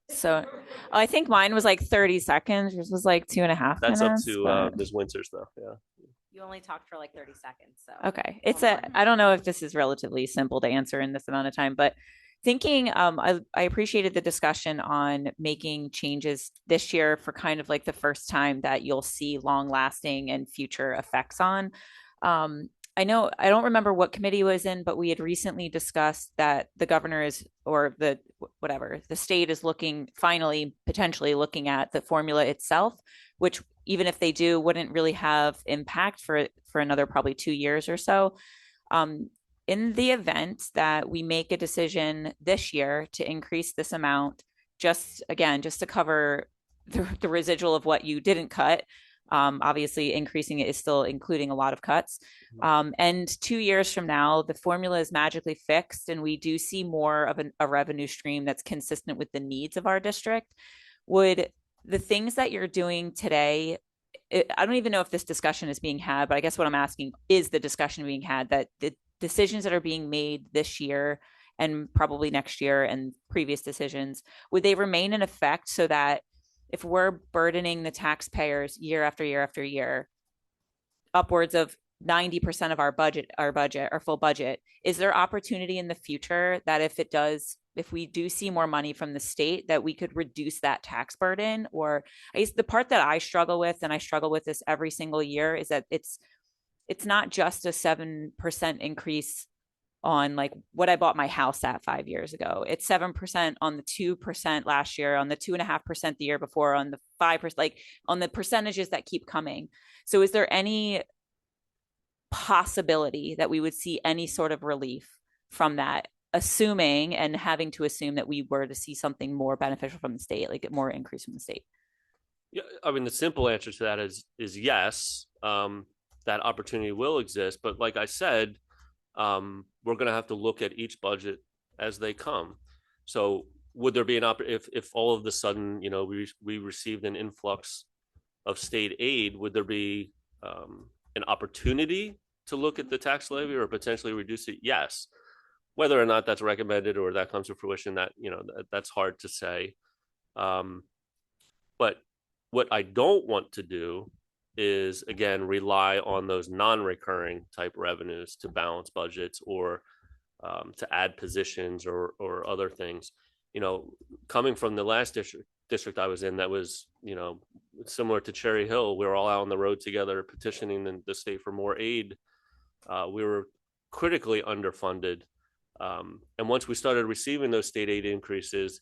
So I think mine was like 30 seconds. Yours was like 2.5 That's minutes. That's up to Ms. Winters, though. Yeah. You only talked for like 30 seconds. So Okay. I don't know if this is relatively simple to answer in this amount of time, but thinking, I appreciated the discussion on making changes this year for kind of like the first time that you'll see long lasting and future effects on. I know, I don't remember what committee it was in, but we had recently discussed that the governor is, or the state is potentially looking at the formula itself, which even if they do, wouldn't really have impact for another probably 2 years or so. in the event that we make a decision this year to increase this amount, just to cover the residual of what you didn't cut, obviously increasing it is still including a lot of cuts. And 2 years from now, the formula is magically fixed and we do see more of a revenue stream that's consistent with the needs of our district. Would the things that you're doing today, I don't even know if this discussion is being had, but I guess what I'm asking is the discussion being had that the decisions that are being made this year and probably next year and previous decisions, would they remain in effect so that if we're burdening the taxpayers year after year after year, upwards of 90% of our full budget, is there opportunity in the future that if we do see more money from the state, that we could reduce that tax burden? Or I guess the part that I struggle with, and I struggle with this every single year, is that it's not just a 7% increase on like what I bought my house at 5 years ago. It's 7% on the 2% last year, on the 2.5% the year before, on the 5%, like on the percentages that keep coming. So is there any possibility that we would see any sort of relief from that, assuming and having to assume that we were to see something more beneficial from the state, like more increase from the state? Yeah, I mean, the simple answer to that is yes. That opportunity will exist, but like I said, we're going to have to look at each budget as they come. So would there be if all of a sudden, you know, we received an influx of state aid, would there be an opportunity to look at the tax levy or potentially reduce it? Yes. Whether or not that's recommended or that comes to fruition, that, you know, that's hard to say. But what I don't want to do is, again, rely on those non-recurring type revenues to balance budgets or to add positions or other things. You know, coming from the last district I was in, that was, you know, similar to Cherry Hill, we were all out on the road together petitioning the state for more aid. We were critically underfunded. And once we started receiving those state aid increases,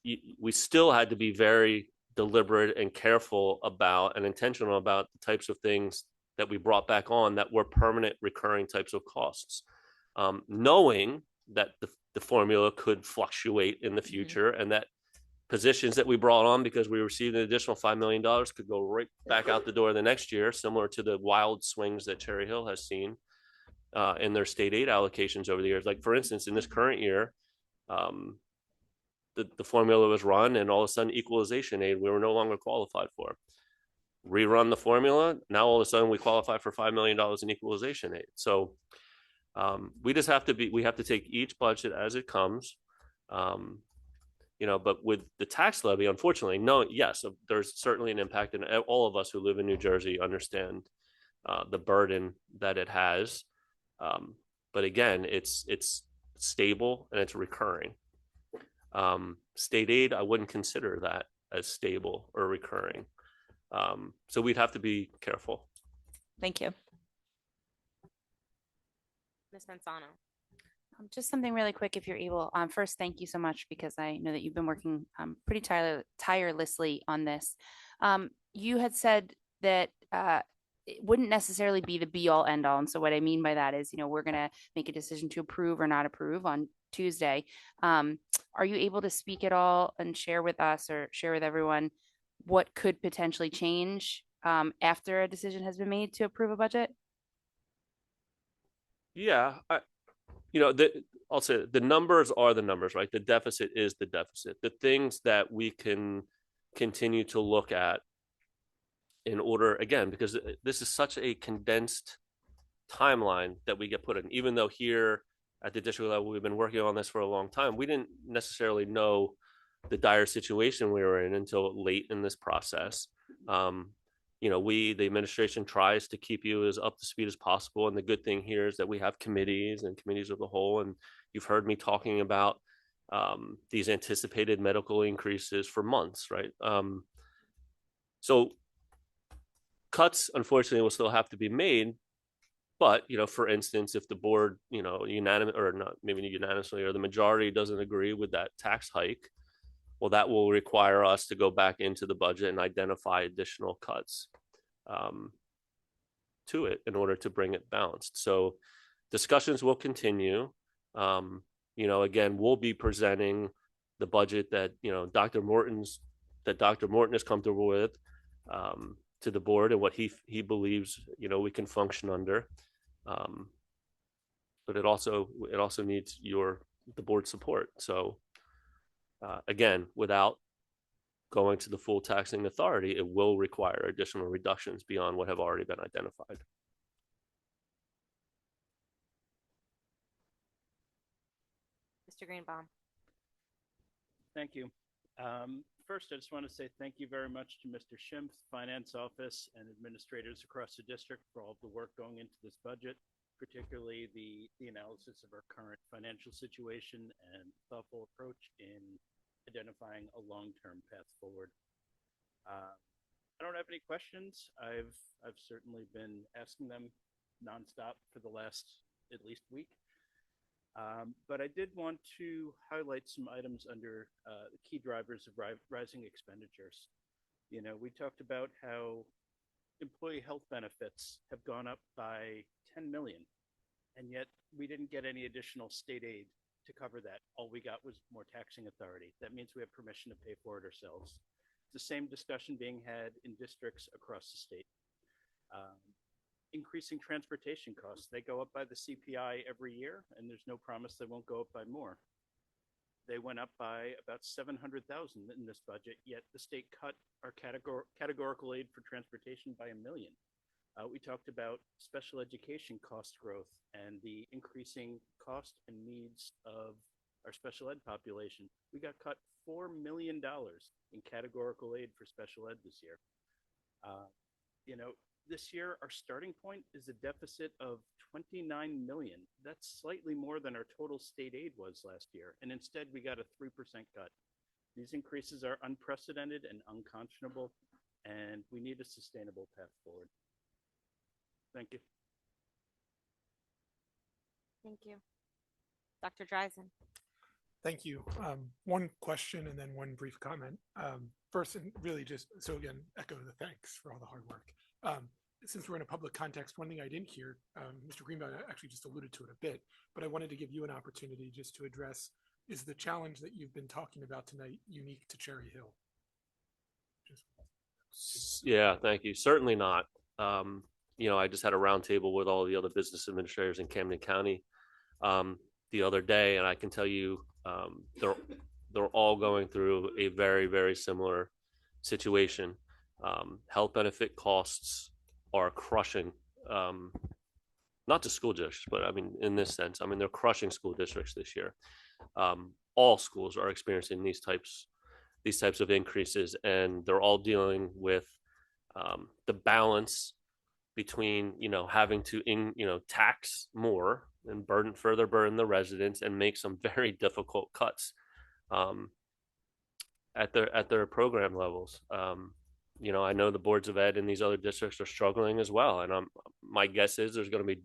we still had to be very deliberate and careful about and intentional about the types of things that we brought back on that were permanent recurring types of costs, knowing that the formula could fluctuate in the future and that positions that we brought on because we received an additional $5 million could go right back out the door the next year, similar to the wild swings that Cherry Hill has seen in their state aid allocations over the years. Like, for instance, in this current year, the formula was run and all of a sudden equalization aid we were no longer qualified for. Rerun the formula, now all of a sudden we qualify for $5 million in equalization aid. So we have to take each budget as it comes. You know, but with the tax levy, unfortunately, yes, there's certainly an impact, and all of us who live in New Jersey understand the burden that it has. But again, it's stable and it's recurring. State aid, I wouldn't consider that as stable or recurring. So we'd have to be careful. Thank you. Ms. Manzano. Just something really quick, if you're able. First, thank you so much, because I know that you've been working pretty tirelessly on this. You had said that it wouldn't necessarily be the be all end all. And so what I mean by that is, you know, we're going to make a decision to approve or not approve on Tuesday. Are you able to speak at all and share with us or share with everyone what could potentially change after a decision has been made to approve a budget? Yeah, I'll say the numbers are the numbers, right? The deficit is the deficit. The things that we can continue to look at in order, again, because this is such a condensed timeline that we get put in, even though here at the district level, we've been working on this for a long time. We didn't necessarily know the dire situation we were in until late in this process. You know, the administration tries to keep you as up to speed as possible. And the good thing here is that we have committees and committees of the whole. And you've heard me talking about these anticipated medical increases for months, right? So cuts, unfortunately, will still have to be made. But, you know, for instance, if the board, you know, unanimously, or the majority doesn't agree with that tax hike, well, that will require us to go back into the budget and identify additional cuts to it in order to bring it balanced. So discussions will continue. Again, we'll be presenting the budget that, Dr. Morton is comfortable with to the board and what he believes, we can function under. But it also needs the board's support. So again, without going to the full taxing authority, it will require additional reductions beyond what have already been identified. Mr. Greenbaum. Thank you. First, I just want to say thank you very much to Mr. Schimpf, Finance Office, and administrators across the district for all of the work going into this budget, particularly the analysis of our current financial situation and thoughtful approach in identifying a long-term path forward. I don't have any questions. I've certainly been asking them nonstop for the last at least week. But I did want to highlight some items under the key drivers of rising expenditures. We talked about how employee health benefits have gone up by 10 million, and yet we didn't get any additional state aid to cover that. All we got was more taxing authority. That means we have permission to pay for it ourselves. It's the same discussion being had in districts across the state. Increasing transportation costs. They go up by the CPI every year, and there's no promise they won't go up by more. They went up by about 700,000 in this budget, yet the state cut our categorical aid for transportation by $1 million. We talked about special education cost growth and the increasing cost and needs of our special ed population. We got cut $4 million in categorical aid for special ed this year. This year, our starting point is a deficit of 29 million. That's slightly more than our total state aid was last year. And instead, we got a 3% cut. These increases are unprecedented and unconscionable, and we need a sustainable path forward. Thank you. Thank you. Dr. Dreisen. Thank you. One question and then one brief comment. First, and really just, so again, echo the thanks for all the hard work. Since we're in a public context, one thing I didn't hear, Mr. Greenbaum actually just alluded to it a bit, but I wanted to give you an opportunity just to address, is the challenge that you've been talking about tonight unique to Cherry Hill? Yeah, thank you. Certainly not. I just had a roundtable with all the other business administrators in Camden County the other day, and I can tell you they're all going through a very, very similar situation. Health benefit costs are crushing, not just school districts, but I mean, in this sense, they're crushing school districts this year. All schools are experiencing these types of increases, and they're all dealing with the balance between, having to tax more and further burden the residents and make some very difficult cuts at their program levels. I know the boards of ed in these other districts are struggling as well. And my guess is there's going to be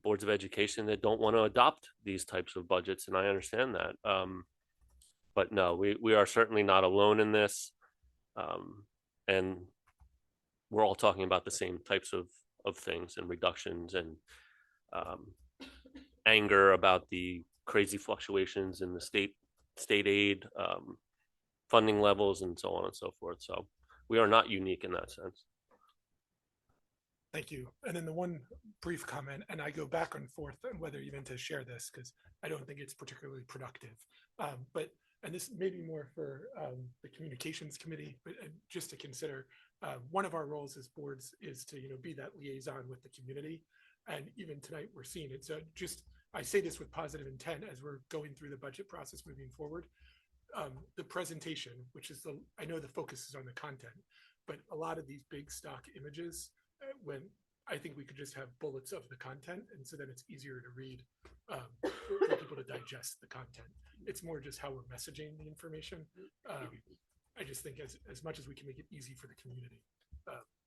boards of education that don't want to adopt these types of budgets. And I understand that. But no, we are certainly not alone in this. And we're all talking about the same types of things and reductions and anger about the crazy fluctuations in the state aid funding levels and so on and so forth. So we are not unique in that sense. Thank you. And then the one brief comment, and I go back and forth on whether you meant to share this because I don't think it's particularly productive. And this may be more for the communications committee, but just to consider, one of our roles as boards is to be that liaison with the community. And even tonight we're seeing it. So I say this with positive intent as we're going through the budget process moving forward. The presentation, which is I know the focus is on the content, but a lot of these big stock images, when I think we could just have bullets of the content, and so then it's easier to read for people to digest the content. It's more just how we're messaging the information. I just think as much as we can make it easy for the community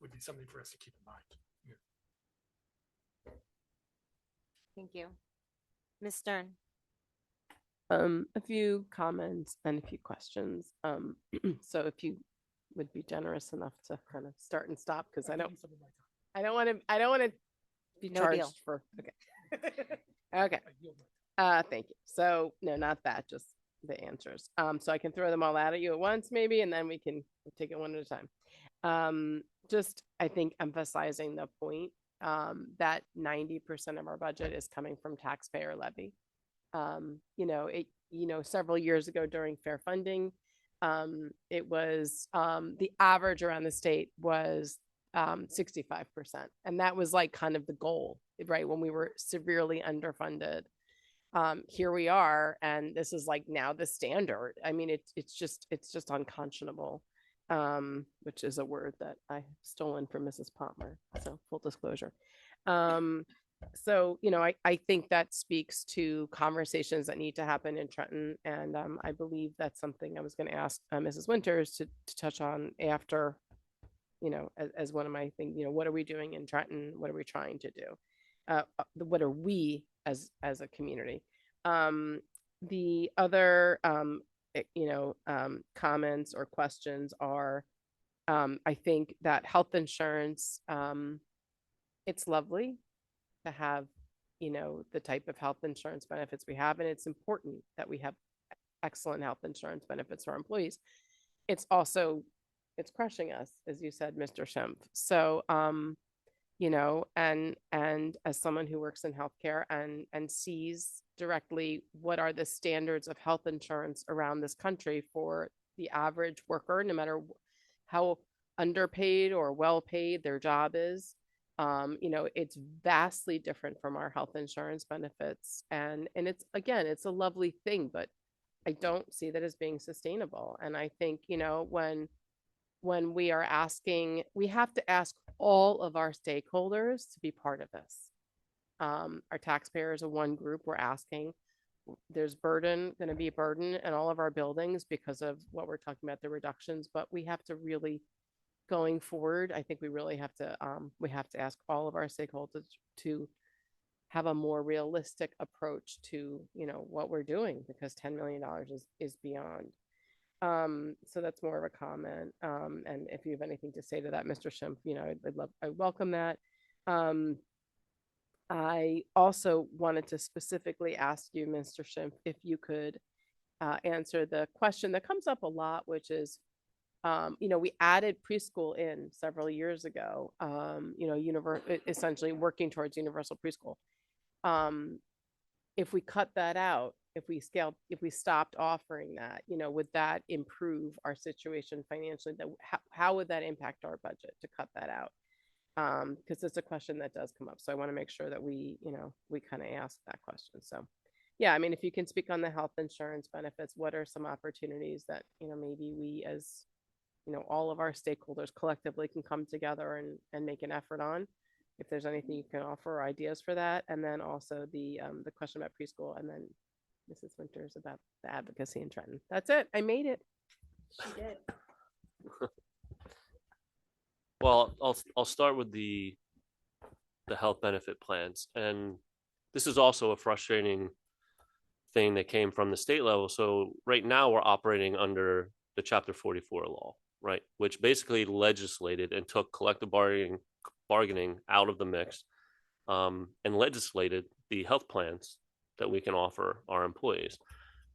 would be something for us to keep in mind. Yeah. Thank you. Ms. Stern. A few comments and a few questions. So if you would be generous enough to kind of start and stop, because I don't want to Be No charged deal. for, okay. Okay. I yield my- Thank you. So no, not that, just the answers. So I can throw them all out at you at once maybe, and then we can take it one at a time. Just, I think emphasizing the point, that 90% of our budget is coming from taxpayer levy. Several years ago during fair funding, it was, the average around the state was 65%. And that was like kind of the goal, right? When we were severely underfunded. Here we are, and this is like now the standard. I mean, it's just unconscionable, which is a word that I've stolen from Mrs. Palmer. So full disclosure. I think that speaks to conversations that need to happen in Trenton. And I believe that's something I was going to ask Mrs. Winters to touch on after, as one of my things, what are we doing in Trenton? What are we trying to do? What are we as a community? The other, comments or questions are, I think that health insurance, it's lovely to have, the type of health insurance benefits we have. And it's important that we have excellent health insurance benefits for our employees. It's also, it's crushing us, as you said, Mr. Schimpf. So, and as someone who works in healthcare and sees directly what are the standards of health insurance around this country for the average worker, no matter how underpaid or well paid their job is, it's vastly different from our health insurance benefits. And it's a lovely thing, but I don't see that as being sustainable. And I think, when we are asking, we have to ask all of our stakeholders to be part of this. Our taxpayers are one group. We're asking, there's going to be a burden in all of our buildings because of what we're talking about, the reductions, but we have to really, going forward, I think we really have to, we have to ask all of our stakeholders to have a more realistic approach to, what we're doing, because $10 million is beyond. So that's more of a comment. And if you have anything to say to that, Mr. Schimpf, I welcome that. I also wanted to specifically ask you, Mr. Schimpf, if you could answer the question that comes up a lot, which is, we added preschool in several years ago, essentially working towards universal preschool. If we cut that out, if we stopped offering that, would that improve our situation financially? How would that impact our budget to cut that out? Because it's a question that does come up. So I want to make sure that we kind of ask that question. So yeah, I mean, if you can speak on the health insurance benefits, what are some opportunities that, maybe we as, all of our stakeholders collectively can come together and make an effort on, if there's anything you can offer, ideas for that. And then also the question about preschool, and then Mrs. Winters about the advocacy in Trenton. That's it. I made it. She did. Well, I'll start with the health benefit plans. And this is also a frustrating thing that came from the state level. So right now we're operating under the Chapter 44 law, right? Which basically legislated and took collective bargaining out of the mix, and legislated the health plans that we can offer our employees.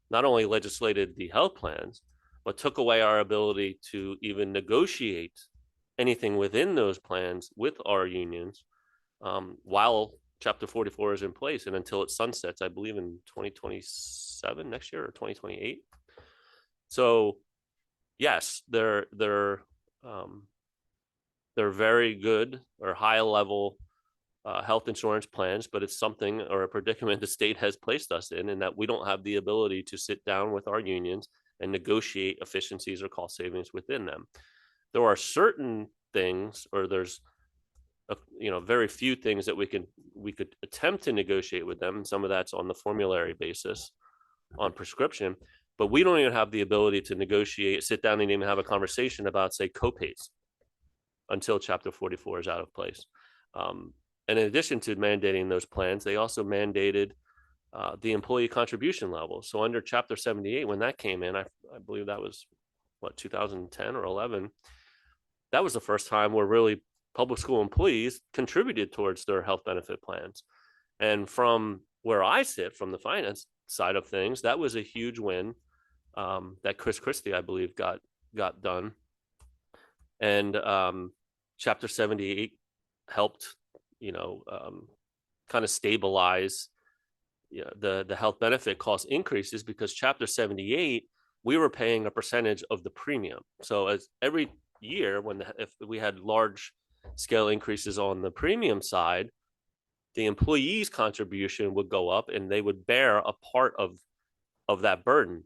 Not only legislated the health plans, but took away our ability to even negotiate anything within those plans with our unions, while Chapter 44 is in place and until it sunsets, I believe in 2027 next year or 2028. So yes, they're very good or high level health insurance plans, but it's something or a predicament the state has placed us in that we don't have the ability to sit down with our unions and negotiate efficiencies or cost savings within them. There are certain things, or there's very few things that we could attempt to negotiate with them. Some of that's on the formulary basis on prescription, but we don't even have the ability to negotiate, sit down and even have a conversation about, say, copays until Chapter 44 is out of place. And in addition to mandating those plans, they also mandated the employee contribution level. So under Chapter 78, when that came in, I believe that was 2010 or 11. That was the first time where really public school employees contributed towards their health benefit plans. And from where I sit, from the finance side of things, that was a huge win that Chris Christie, I believe, got done. And Chapter 78 helped, kind of stabilize the health benefit cost increases, because Chapter 78, we were paying a percentage of the premium. So as every year, if we had large scale increases on the premium side, the employees' contribution would go up and they would bear a part of that burden.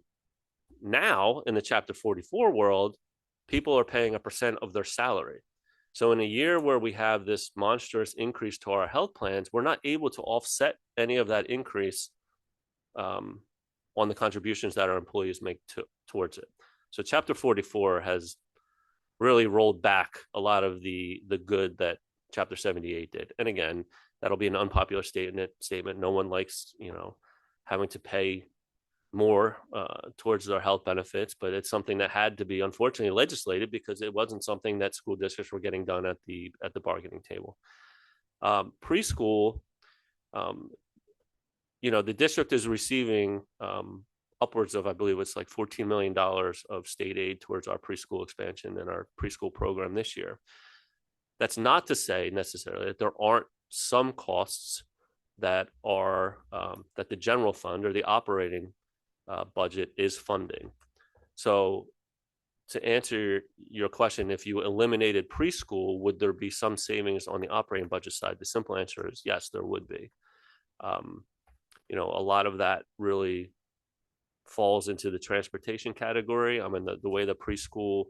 Now, in the Chapter 44 world, people are paying a percent of their salary. So in a year where we have this monstrous increase to our health plans, we're not able to offset any of that increase on the contributions that our employees make towards it. So Chapter 44 has really rolled back a lot of the good that Chapter 78 did. And again, that'll be an unpopular statement. No one likes, having to pay more towards their health benefits, but it's something that had to be, unfortunately, legislated, because it wasn't something that school districts were getting done at the bargaining table. Preschool, the district is receiving upwards of, I believe it's like $14 million of state aid towards our preschool expansion and our preschool program this year. That's not to say necessarily that there aren't some costs that are that the general fund or the operating budget is funding. So to answer your question, if you eliminated preschool, would there be some savings on the operating budget side? The simple answer is yes, there would be. A lot of that really falls into the transportation category. I mean, the way the preschool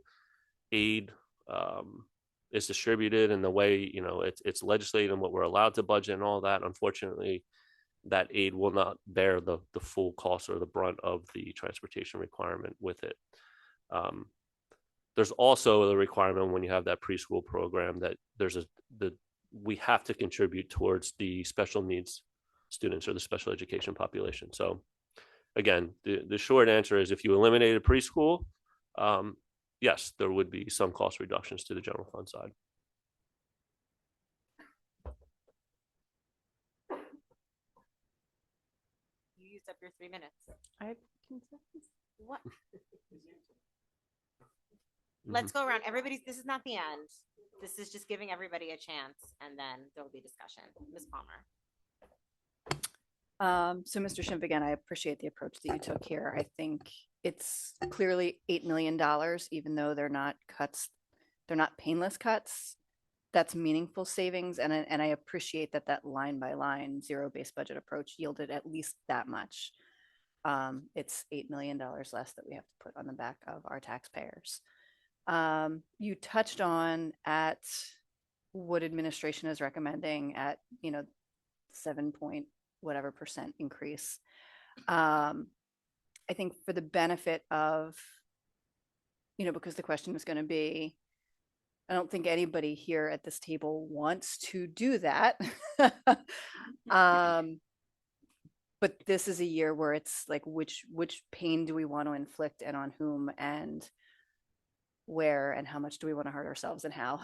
aid is distributed and the way, it's legislated and what we're allowed to budget and all that, unfortunately, that aid will not bear the full cost or the brunt of the transportation requirement with it. There's also the requirement when you have that preschool program that we have to contribute towards the special needs students or the special education population. So again, the short answer is if you eliminated preschool, yes, there would be some cost reductions to the general fund side. You used up your 3 minutes. What? Let's go around. This is not the end. This is just giving everybody a chance, and then there'll be discussion. Ms. Palmer. So Mr. Schimpf, again, I appreciate the approach that you took here. I think it's clearly $8 million, even though they're not cuts, they're not painless cuts. That's meaningful savings. And I appreciate that line by line zero-based budget approach yielded at least that much. It's $8 million less that we have to put on the back of our taxpayers. You touched on at what administration is recommending at, 7% increase. I think for the benefit of, because the question was going to be, I don't think anybody here at this table wants to do that. But this is a year where it's like, which pain do we want to inflict and on whom and where and how much do we want to hurt ourselves and how?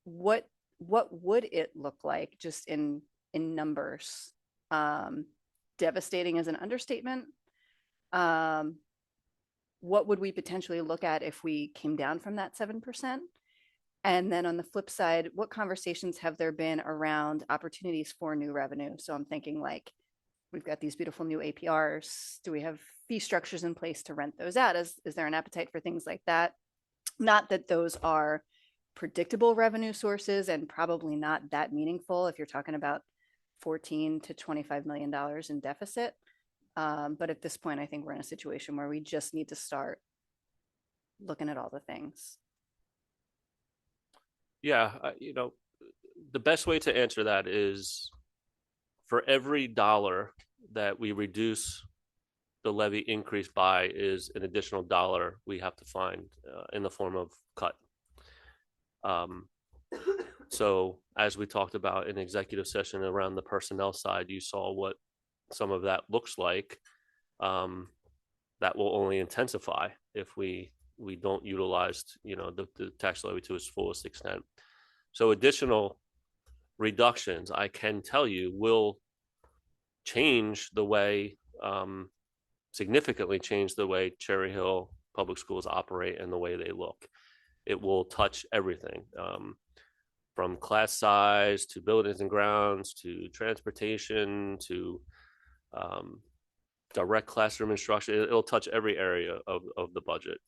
What would it look like just in numbers? Devastating is an understatement. What would we potentially look at if we came down from that 7%? And then on the flip side, what conversations have there been around opportunities for new revenue? So I'm thinking like, we've got these beautiful new APRs. Do we have fee structures in place to rent those out? Is there an appetite for things like that? Not that those are predictable revenue sources and probably not that meaningful if you're talking about $14 to $25 million in deficit. But at this point, I think we're in a situation where we just need to start looking at all the things. Yeah, the best way to answer that is for every dollar that we reduce the levy increase by is an additional dollar we have to find in the form of cut. So as we talked about in executive session around the personnel side, you saw what some of that looks like. That will only intensify if we we don't utilize, the tax levy to its fullest extent. So additional reductions, I can tell you, will change the way, significantly change the way Cherry Hill Public Schools operate and the way they look. It will touch everything, from class size to buildings and grounds to transportation to direct classroom instruction. It'll touch every area of the budget,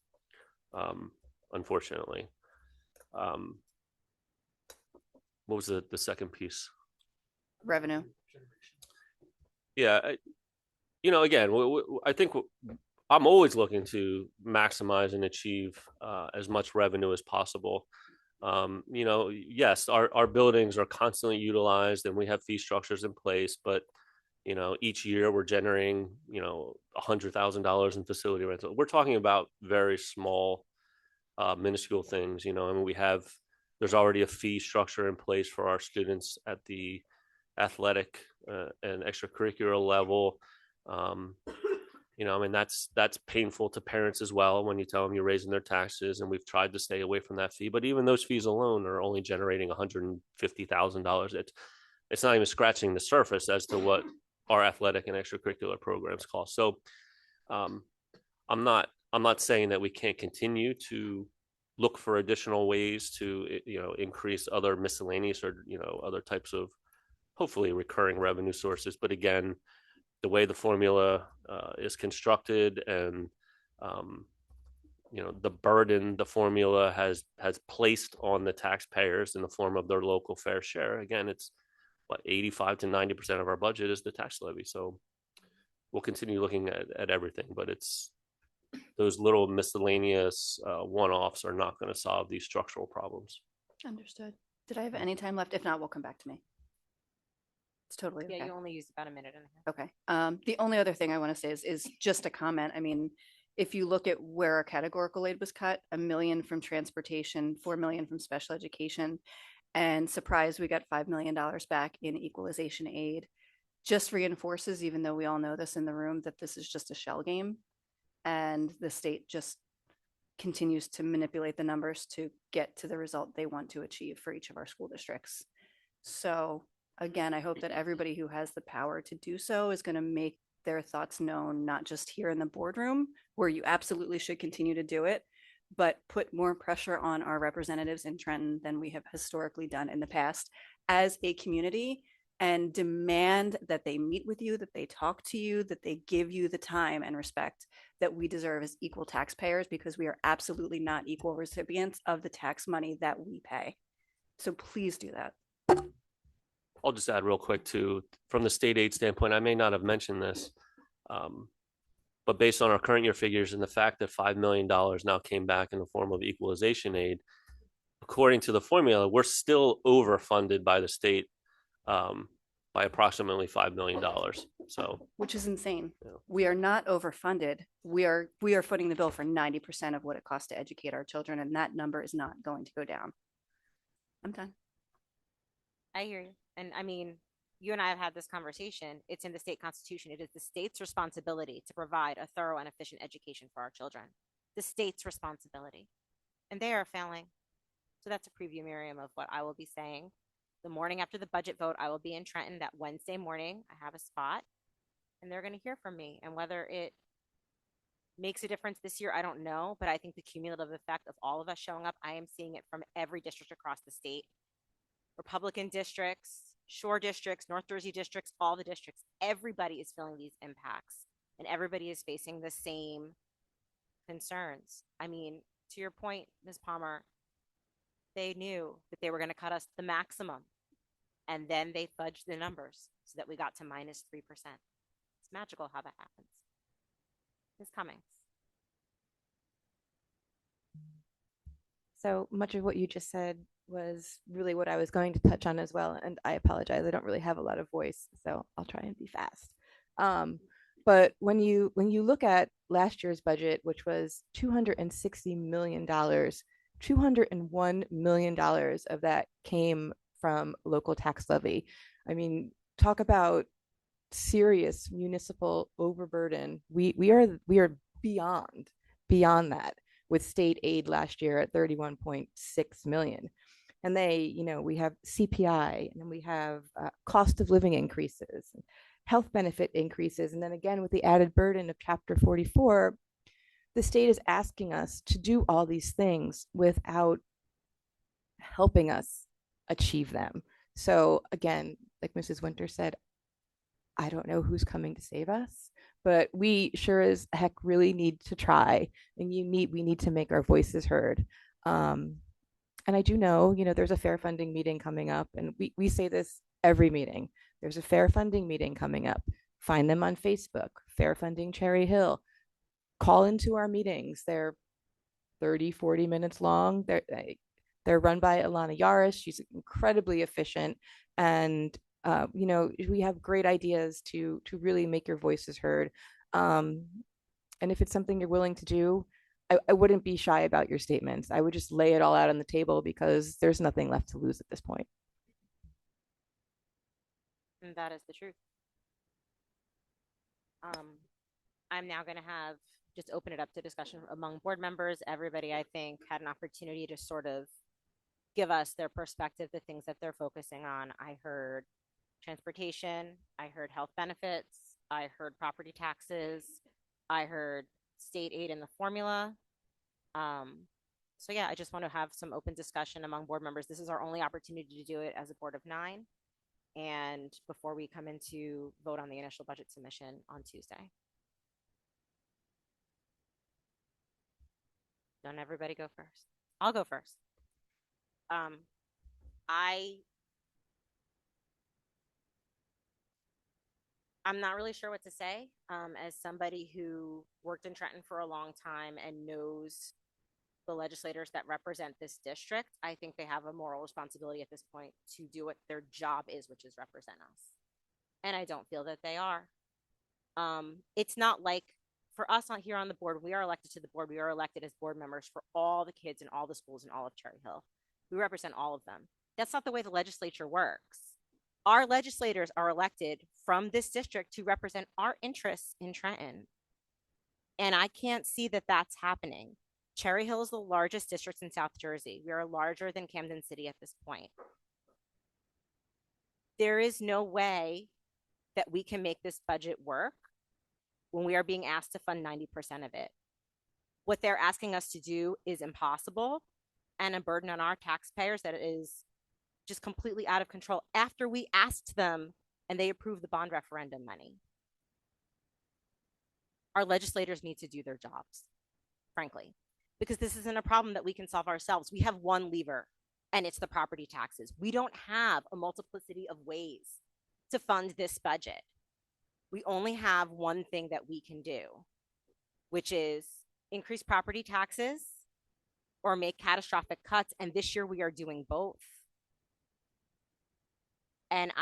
unfortunately. What was the second piece? Revenue. Yeah, again, I think I'm always looking to maximize and achieve as much revenue as possible. Yes, our buildings are constantly utilized and we have fee structures in place, but each year we're generating, $100,000 in facility rental. We're talking about very small, minuscule things, and there's already a fee structure in place for our students at the athletic and extracurricular level. That's painful to parents as well when you tell them you're raising their taxes, and we've tried to stay away from that fee. But even those fees alone are only generating $150,000. It's not even scratching the surface as to what our athletic and extracurricular programs cost. So I'm not saying that we can't continue to look for additional ways to increase other miscellaneous or other types of hopefully recurring revenue sources. But again, the way the formula is constructed and the burden the formula has placed on the taxpayers in the form of their local fair share. Again, it's 85 to 90% of our budget is the tax levy. So we'll continue looking at everything, but it's those little miscellaneous one-offs are not going to solve these structural problems. Understood. Did I have any time left? If not, we'll come back to me. It's totally okay. Yeah, you only used about a minute and a half. Okay. The only other thing I want to say is just a comment. I mean, if you look at where our categorical aid was cut, $1 million from transportation, $4 million from special education, and surprise, we got $5 million back in equalization aid, just reinforces, even though we all know this in the room, that this is just a shell game. And the state just continues to manipulate the numbers to get to the result they want to achieve for each of our school districts. So again, I hope that everybody who has the power to do so is going to make their thoughts known, not just here in the boardroom, where you absolutely should continue to do it, but put more pressure on our representatives in Trenton than we have historically done in the past as a community, and demand that they meet with you, that they talk to you, that they give you the time and respect that we deserve as equal taxpayers, because we are absolutely not equal recipients of the tax money that we pay. So please do that. I'll just add real quick too, from the state aid standpoint, I may not have mentioned this, but based on our current year figures and the fact that $5 million now came back in the form of equalization aid, according to the formula, we're still overfunded by the state by approximately $5 million. So, which is insane. Yeah. We are not overfunded. We are footing the bill for 90% of what it costs to educate our children, and that number is not going to go down. I'm done. I hear you. And I mean, you and I have had this conversation. It's in the state constitution. It is the state's responsibility to provide a thorough and efficient education for our children. The state's responsibility. And they are failing. So that's a preview, Miriam, of what I will be saying. The morning after the budget vote, I will be in Trenton that Wednesday morning. I have a spot and they're going to hear from me. And whether it makes a difference this year, I don't know. But I think the cumulative effect of all of us showing up, I am seeing it from every district across the state. Republican districts, Shore districts, North Jersey districts, all the districts, everybody is feeling these impacts and everybody is facing the same concerns. I mean, to your point, Ms. Palmer, they knew that they were going to cut us the maximum and then they fudged the numbers so that we got to -3%. It's magical how that happens. Ms. Cummings. So much of what you just said was really what I was going to touch on as well. And I apologize, I don't really have a lot of voice, so I'll try and be fast. But when you look at last year's budget, which was $260 million, $201 million of that came from local tax levy. I mean, talk about serious municipal overburden. We are beyond that. with state aid last year at 31.6 million. And we have CPI, and then we have cost of living increases, health benefit increases. And then again, with the added burden of Chapter 44, the state is asking us to do all these things without helping us achieve them. So again, like Mrs. Winter said, I don't know who's coming to save us, but we sure as heck really need to try, and we need to make our voices heard. And I do know, there's a fair funding meeting coming up, and we say this every meeting. There's a fair funding meeting coming up. Find them on Facebook, Fair Funding Cherry Hill. Call into our meetings. They're 30, 40 minutes long. They're run by Alana Yaris. She's incredibly efficient. And, we have great ideas to really make your voices heard. And if it's something you're willing to do, I wouldn't be shy about your statements. I would just lay it all out on the table, because there's nothing left to lose at this point. And that is the truth. I'm now going to just open it up to discussion among board members. Everybody, I think, had an opportunity to sort of give us their perspective, the things that they're focusing on. I heard transportation. I heard health benefits. I heard property taxes. I heard state aid in the formula. So yeah, I just want to have some open discussion among board members. This is our only opportunity to do it as a board of 9. And before we come into vote on the initial budget submission on Tuesday. Don't everybody go first. I'll go first. I'm not really sure what to say. As somebody who worked in Trenton for a long time and knows the legislators that represent this district, I think they have a moral responsibility at this point to do what their job is, which is represent us. And I don't feel that they are. It's not like, for us on here on the board, we are elected to the board. We are elected as board members for all the kids in all the schools in all of Cherry Hill. We represent all of them. That's not the way the legislature works. Our legislators are elected from this district to represent our interests in Trenton. And I can't see that that's happening. Cherry Hill is the largest district in South Jersey. We are larger than Camden City at this point. There is no way that we can make this budget work when we are being asked to fund 90% of it. What they're asking us to do is impossible and a burden on our taxpayers that is just completely out of control after we asked them and they approved the bond referendum money. Our legislators need to do their jobs, frankly, because this isn't a problem that we can solve ourselves. We have one lever, and it's the property taxes. We don't have a multiplicity of ways to fund this budget. We only have one thing that we can do, which is increase property taxes or make catastrophic cuts. And this year we are doing both. And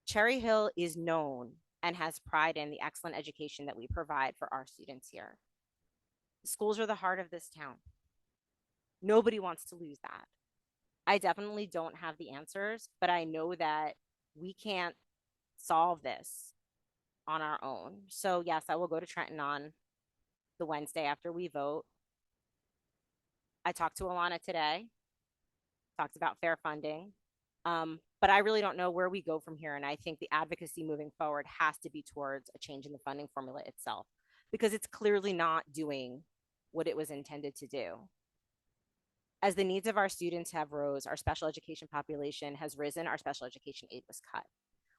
Cherry Hill is known and has pride in the excellent education that we provide for our students here. The schools are the heart of this town. Nobody wants to lose that. I definitely don't have the answers, but I know that we can't solve this on our own. So yes, I will go to Trenton on the Wednesday after we vote. I talked to Alana today, talked about fair funding, but I really don't know where we go from here. And I think the advocacy moving forward has to be towards a change in the funding formula itself, because it's clearly not doing what it was intended to do. As the needs of our students have rose, our special education population has risen, our special education aid was cut.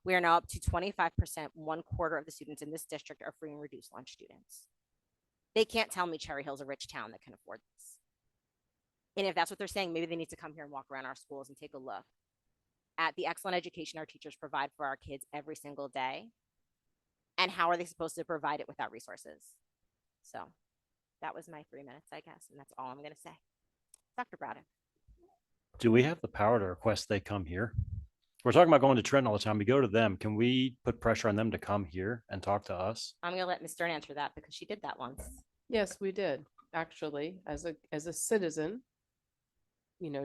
We are now up to 25%, 1/4 of the students in this district are free and reduced lunch students. They can't tell me Cherry Hill's a rich town that can afford this. And if that's what they're saying, maybe they need to come here and walk around our schools and take a look at the excellent education our teachers provide for our kids every single day. And how are they supposed to provide it without resources? So that was my 3 minutes, I guess. And that's all I'm going to say. Dr. Braddock. Do we have the power to request they come here? We're talking about going to Trenton all the time. We go to them. Can we put pressure on them to come here and talk to us? I'm going to let Ms. Stern answer that because she did that once. Yes, we did, actually, as a citizen,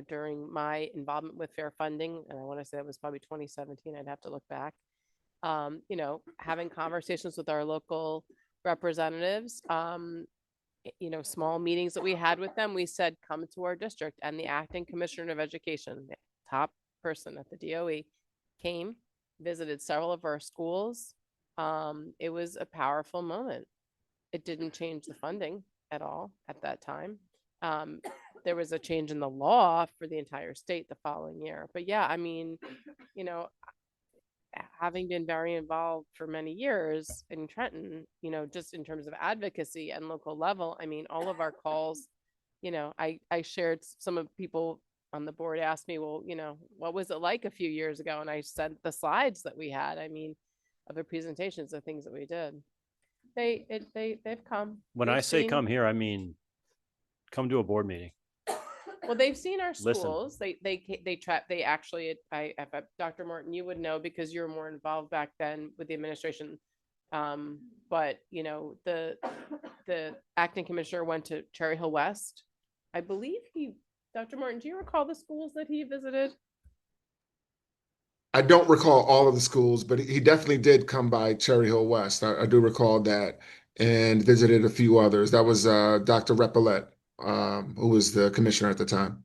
during my involvement with fair funding, and I want to say it was probably 2017, I'd have to look back, having conversations with our local representatives, small meetings that we had with them, we said, come to our district. And the acting commissioner of education, the top person at the DOE, came, visited several of our schools. It was a powerful moment. It didn't change the funding at all at that time. There was a change in the law for the entire state the following year. But yeah, I mean, having been very involved for many years in Trenton, just in terms of advocacy and local level, I mean, all of our calls, I shared, some of people on the board asked me, well, what was it like a few years ago? And I sent the slides that we had, of the presentations of things that we did. They've come. When I say come here, I mean, come to a board meeting. Well, they've seen our Listen. schools. They actually, Dr. Morton, you would know because you were more involved back then with the administration. But the acting commissioner went to Cherry Hill West. I believe Dr. Morton, do you recall the schools that he visited? I don't recall all of the schools, but he definitely did come by Cherry Hill West. I do recall that, and visited a few others. That was Dr. Repillette, who was the commissioner at the time.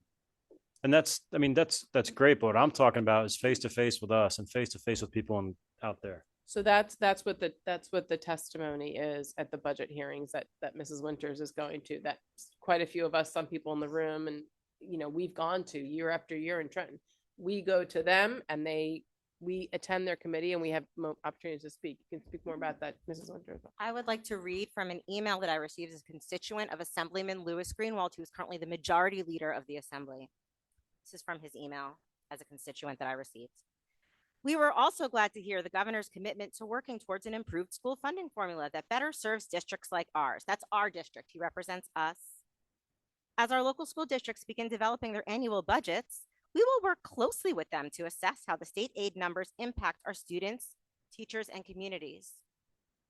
And that's great. But what I'm talking about is face to face with us and face to face with people out there. So that's what the testimony is at the budget hearings that Mrs. Winters is going to. That quite a few of us, some people in the room, and we've gone to year after year in Trenton. We go to them and we attend their committee and we have opportunities to speak. You can speak more about that, Mrs. Winters. I would like to read from an email that I received as a constituent of Assemblyman Louis Greenwald, who is currently the majority leader of the Assembly. This is from his email as a constituent that I received. We were also glad to hear the governor's commitment to working towards an improved school funding formula that better serves districts like ours. That's our district. He represents us. As our local school districts begin developing their annual budgets, we will work closely with them to assess how the state aid numbers impact our students, teachers, and communities.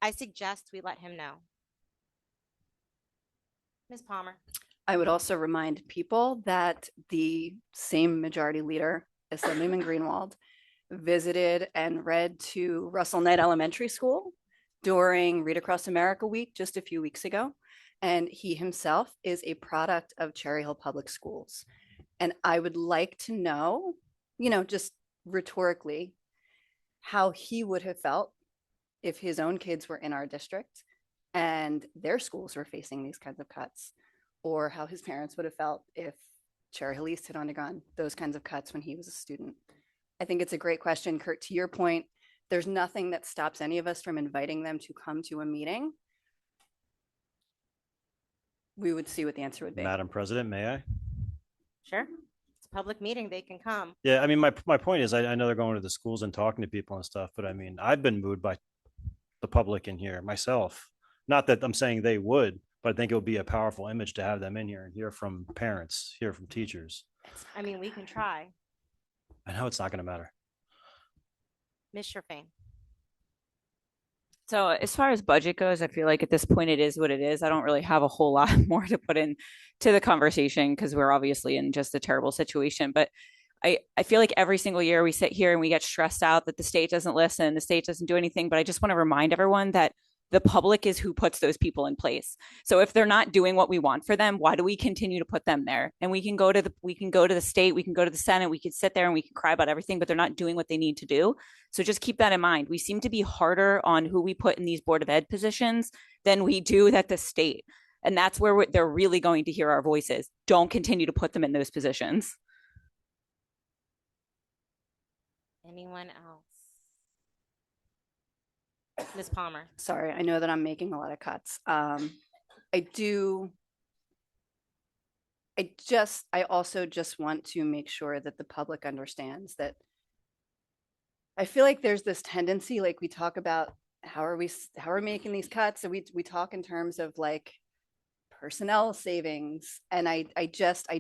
I suggest we let him know. Ms. Palmer. I would also remind people that the same majority leader, Assemblyman Greenwald, visited and read to Russell Knight Elementary School during Read Across America Week just a few weeks ago. And he himself is a product of Cherry Hill Public Schools. And I would like to know, just rhetorically, how he would have felt if his own kids were in our district and their schools were facing these kinds of cuts, or how his parents would have felt if Cherry Hill East had undergone those kinds of cuts when he was a student. I think it's a great question, Kurt. To your point, there's nothing that stops any of us from inviting them to come to a meeting. We would see what the answer would be. Madam President, may I? Sure. It's a public meeting. They can come. Yeah, my point is, I know they're going to the schools and talking to people and stuff, but I've been moved by the public in here myself. Not that I'm saying they would, but I think it would be a powerful image to have them in here and hear from parents, hear from teachers. We can try. I know it's not going to matter. Ms. Sherfain. So as far as budget goes, I feel like at this point it is what it is. I don't really have a whole lot more to put in to the conversation because we're obviously in just a terrible situation. But I feel like every single year we sit here and we get stressed out that the state doesn't listen, the state doesn't do anything. But I just want to remind everyone that the public is who puts those people in place. So if they're not doing what we want for them, why do we continue to put them there? And we can go to the state, we can go to the Senate, we can sit there and we can cry about everything, but they're not doing what they need to do. So just keep that in mind. We seem to be harder on who we put in these Board of Ed positions than we do at the state. And that's where they're really going to hear our voices. Don't continue to put them in those positions. Anyone else? Ms. Palmer. Sorry, I know that I'm making a lot of cuts. I also just want to make sure that the public understands that I feel like there's this tendency, like we talk about how are we making these cuts? So we talk in terms of like personnel savings. And I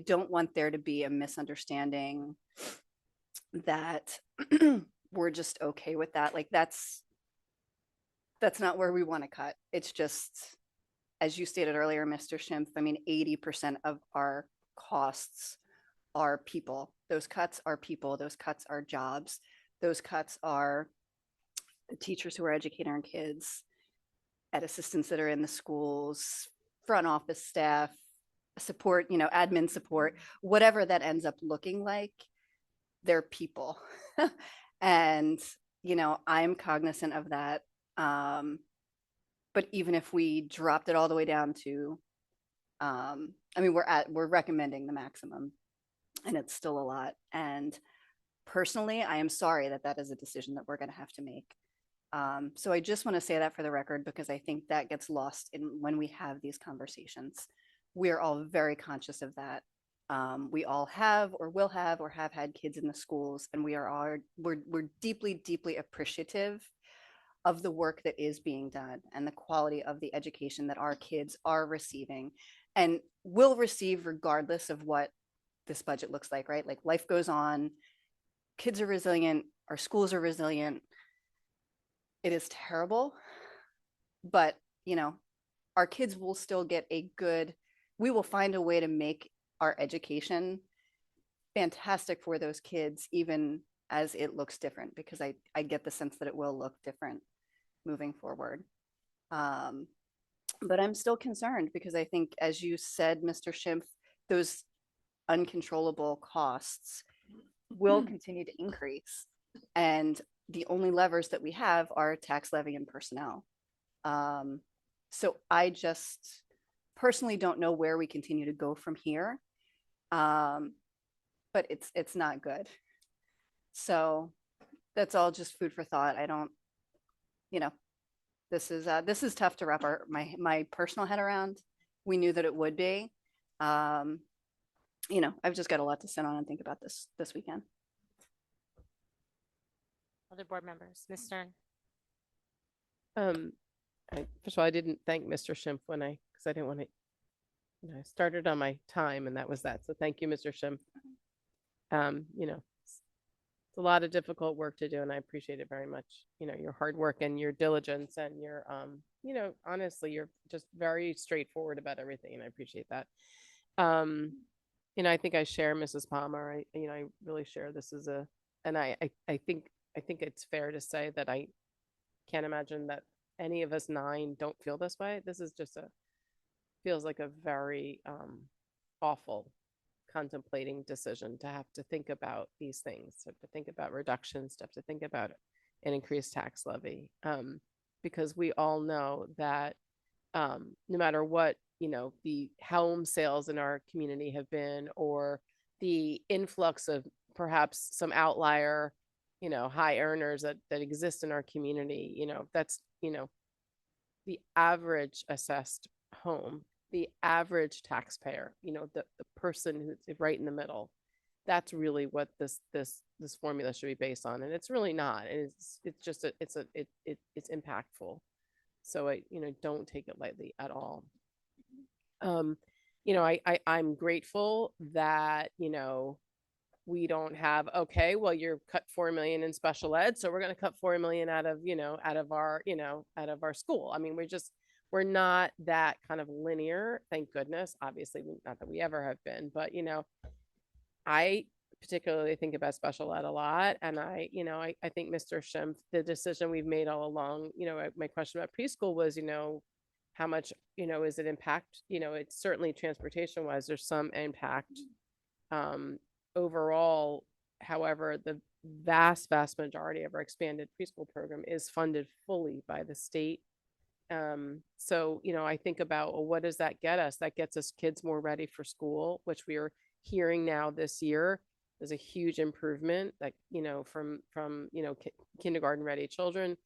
don't want there to be a misunderstanding that we're just okay with that. Like that's not where we want to cut. It's just, as you stated earlier, Mr. Schimpf, 80% of our costs are people. Those cuts are people. Those cuts are jobs. Those cuts are the teachers who are educating our kids, ed assistants that are in the schools, front office staff, support, admin support, whatever that ends up looking like, they're people. And, I'm cognizant of that. But even if we dropped it all the way down to, we're recommending the maximum, and it's still a lot. And personally, I am sorry that is a decision that we're going to have to make. So I just want to say that for the record, because I think that gets lost when we have these conversations. We are all very conscious of that. We all have or will have or have had kids in the schools, and we're deeply, deeply appreciative of the work that is being done and the quality of the education that our kids are receiving and will receive regardless of what this budget looks like, right? Like, life goes on, kids are resilient, our schools are resilient. It is terrible, but our kids will still get we will find a way to make our education fantastic for those kids, even as it looks different, because I get the sense that it will look different moving forward. But I'm still concerned because I think, as you said, Mr. Schimpf, those uncontrollable costs will continue to increase. And the only levers that we have are tax levy and personnel. So I just personally don't know where we continue to go from here. But it's not good. So that's all just food for thought. I don't, this is tough to wrap my personal head around. We knew that it would be. I've just got a lot to sit on and think about this weekend. Other board members, Ms. Stern. First of all, I didn't thank Mr. Schimpf because I didn't want to, I started on my time and that was that. So thank you, Mr. Schimpf. It's a lot of difficult work to do, and I appreciate it very much. Your hard work and your diligence and your, honestly, you're just very straightforward about everything, and I appreciate that. I think I share Mrs. Palmer. I really share this and I think it's fair to say that I can't imagine that any of us 9 don't feel this way. This is just feels like a very awful contemplating decision to have to think about these things, to think about reductions, to have to think about an increased tax levy, because we all know that no matter what, the home sales in our community have been, or the influx of perhaps some outlier, high earners that exist in our community, that's, the average assessed home, the average taxpayer, the person who's right in the middle. That's really what this formula should be based on, and it's really not. It's just it's impactful. So I don't take it lightly at all. I'm grateful that we don't have, okay, well, you're cut 4 million in special ed, so we're going to cut 4 million out of our school. I mean, we're not that kind of linear, thank goodness. Obviously, not that we ever have been, but I particularly think about special ed a lot, and I think, Mr. Schimpf, the decision we've made all along, my question about preschool was, how much, is it impact? It's certainly transportation wise, there's some impact. Overall, however, the vast majority of our expanded preschool program is funded fully by the state. So, I think about, well, what does that get us? That gets us kids more ready for school, which we are hearing now this year. There's a huge improvement, like, from kindergarten ready children.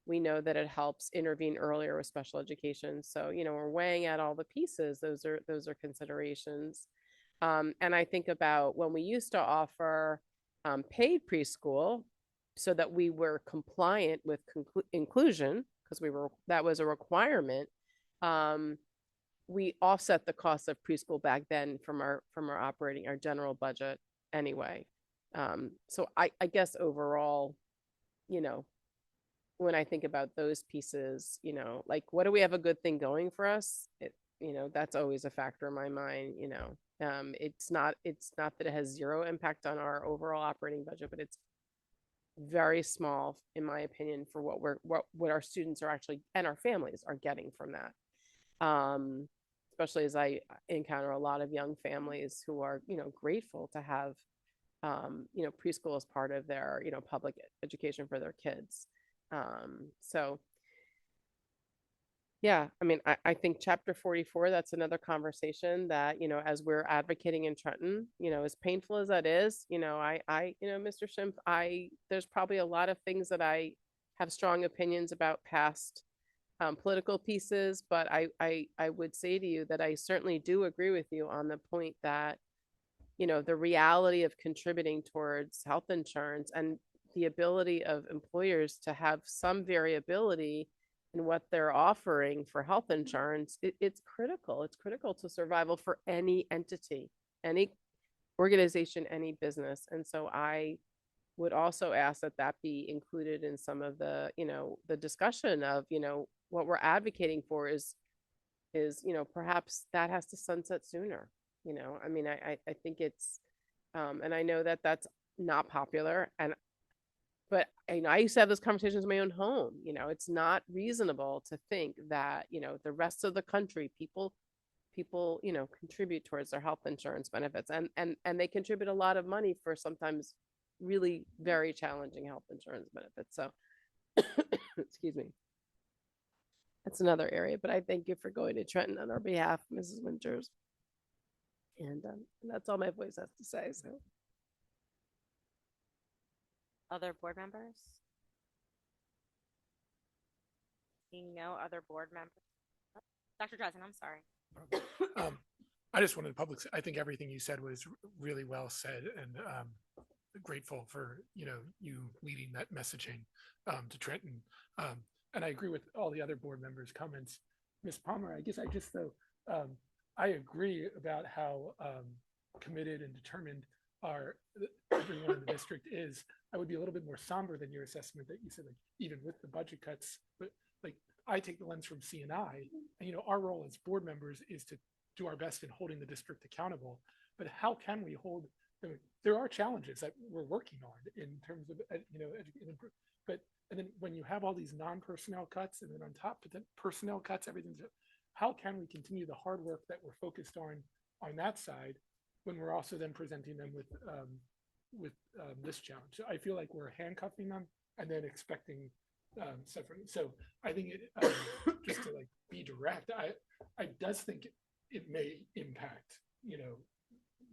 We know that it helps intervene earlier with special education. So, we're weighing out all the pieces. Those are considerations. And I think about when we used to offer paid preschool so that we were compliant with inclusion, because that was a requirement. We offset the cost of preschool back then from our our general budget anyway. So I guess overall, when I think about those pieces, like, what do we have a good thing going for us? That's always a factor in my mind. It's not that it has zero impact on our overall operating budget, but it's very small, in my opinion, for what our students are actually, and our families are getting from that. especially as I encounter a lot of young families who are, grateful to have, preschool as part of their, public education for their kids. So yeah, I mean, I think chapter 44, that's another conversation that, as we're advocating in Trenton, as painful as that is, Mr. Schimpf, there's probably a lot of things that I have strong opinions about past political pieces, but I would say to you that I certainly do agree with you on the point that, the reality of contributing towards health insurance and the ability of employers to have some variability in what they're offering for health insurance, it's critical. It's critical to survival for any entity, any organization, any business. And so I would also ask that that be included in some of the, the discussion of, what we're advocating for is, perhaps that has to sunset sooner. I mean, I think it's, and I know that that's not popular, but I used to have those conversations in my own home. It's not reasonable to think that, the rest of the country, people, contribute towards their health insurance benefits, and they contribute a lot of money for sometimes really very challenging health insurance benefits. So, excuse me. That's another area, but I thank you for going to Trenton on our behalf, Mrs. Winters. And that's all my voice has to say. So, Other board members? Seeing no other board members. Dr. Dressen, I'm sorry. I just wanted I think everything you said was really well said, and grateful for you leading that messaging to Trenton. And I agree with all the other board members' comments. Ms. Palmer, I guess I agree about how committed and determined everyone in the district is. I would be a little bit more somber than your assessment that you said, like, even with the budget cuts, but like I take the lens from CNI, and our role as board members is to do our best in holding the district accountable. But how can we hold them? There are challenges that we're working on in terms of but and then when you have all these non-personnel cuts, and then on top of the personnel cuts, everything's, how can we continue the hard work that we're focused on that side when we're also then presenting them with this challenge? So I feel like we're handcuffing them and then expecting suffering. So I think just to like be direct, I does think it may impact the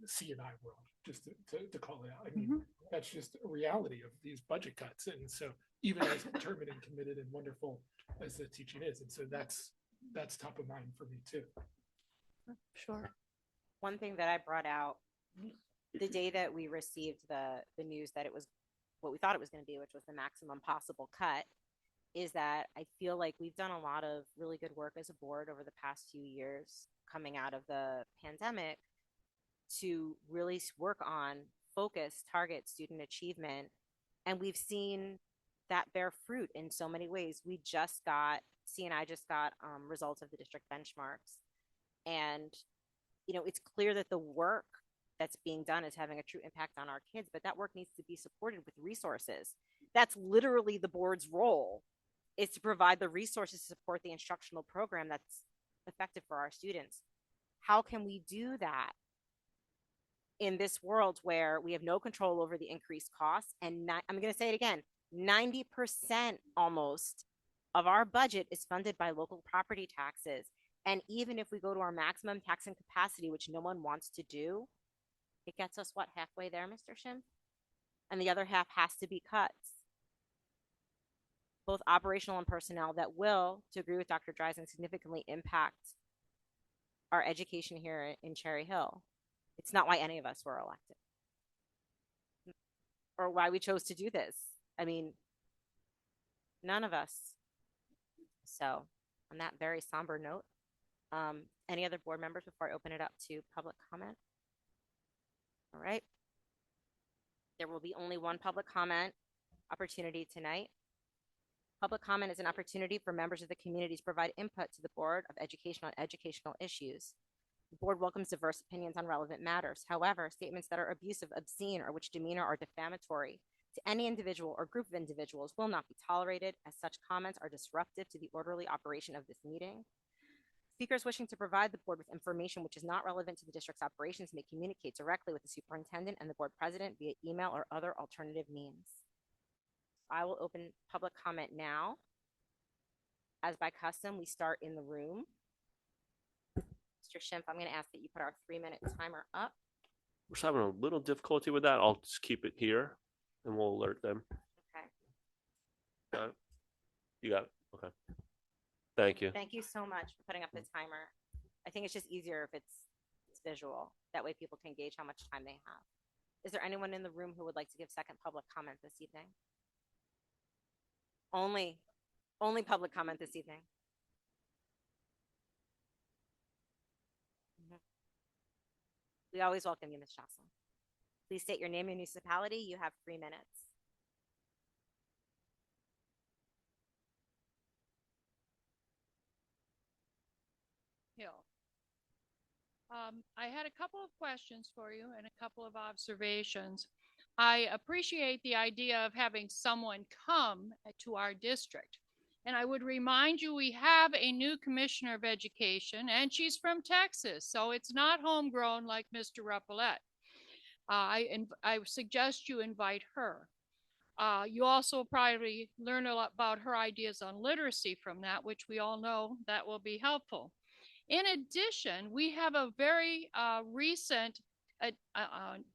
CNI world, just to call it out. I mean, that's just a reality of these budget cuts, and so even as determined and committed and wonderful as the teaching is, and so that's top of mind for me too. Sure. One thing that I brought out the day that we received the news that it was what we thought it was going to be, which was the maximum possible cut, is that I feel like we've done a lot of really good work as a board over the past few years coming out of the pandemic to really work on focus, target student achievement. And we've seen that bear fruit in so many ways. CNI just got results of the district benchmarks. And, it's clear that the work that's being done is having a true impact on our kids, but that work needs to be supported with resources. That's literally the board's role, is to provide the resources to support the instructional program that's effective for our students. How can we do that in this world where we have no control over the increased costs? And I'm going to say it again, 90% almost of our budget is funded by local property taxes. And even if we go to our maximum taxing capacity, which no one wants to do, it gets us what, halfway there, Mr. Shim? And the other half has to be cuts, both operational and personnel, that will, to agree with Dr. Dreisen, significantly impact our education here in Cherry Hill. It's not why any of us were elected or why we chose to do this. I mean, none of us. So on that very somber note, any other board members before I open it up to public comment? All right. There will be only one public comment opportunity tonight. Public comment is an opportunity for members of the community to provide input to the Board of Education on educational issues. The board welcomes diverse opinions on relevant matters. However, statements that are abusive, obscene, or which demeanor are defamatory to any individual or group of individuals will not be tolerated, as such comments are disruptive to the orderly operation of this meeting. Speakers wishing to provide the board with information which is not relevant to the district's operations may communicate directly with the superintendent and the board president via email or other alternative means. I will open public comment now. As by custom, we start in the room. Mr. Schimpf, I'm going to ask that you put our 3-minute timer up. We're just having a little difficulty with that. I'll just keep it here and we'll alert them. Okay. Got it? You got it? Okay. Thank you. Thank you so much for putting up the timer. I think it's just easier if it's visual. That way people can gauge how much time they have. Is there anyone in the room who would like to give second public comment this evening? Only public comment this evening. We always welcome you, Ms. Jocelyn. Please state your name and municipality. You have 3 minutes. Hill. I had a couple of questions for you and a couple of observations. I appreciate the idea of having someone come to our district. And I would remind you, we have a new commissioner of education, and she's from Texas, so it's not homegrown like Mr. Repollet. I suggest you invite her. You also probably learn a lot about her ideas on literacy from that, which we all know that will be helpful. In addition, we have a very recent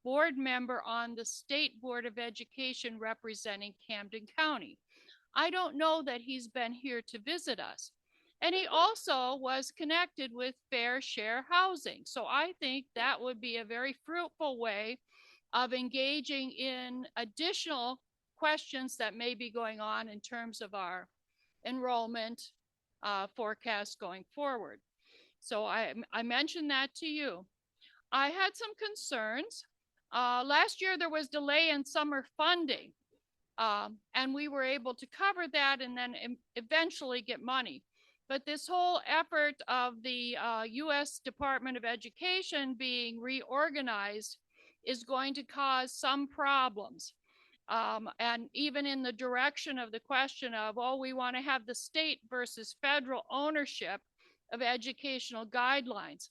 board member on the State Board of Education representing Camden County. I don't know that he's been here to visit us. And he also was connected with Fair Share Housing. So I think that would be a very fruitful way of engaging in additional questions that may be going on in terms of our enrollment forecast going forward. So I mentioned that to you. I had some concerns. Last year there was delay in summer funding. And we were able to cover that and then eventually get money. But this whole effort of the U.S. Department of Education being reorganized is going to cause some problems. And even in the direction of the question of, oh, we want to have the state versus federal ownership of educational guidelines.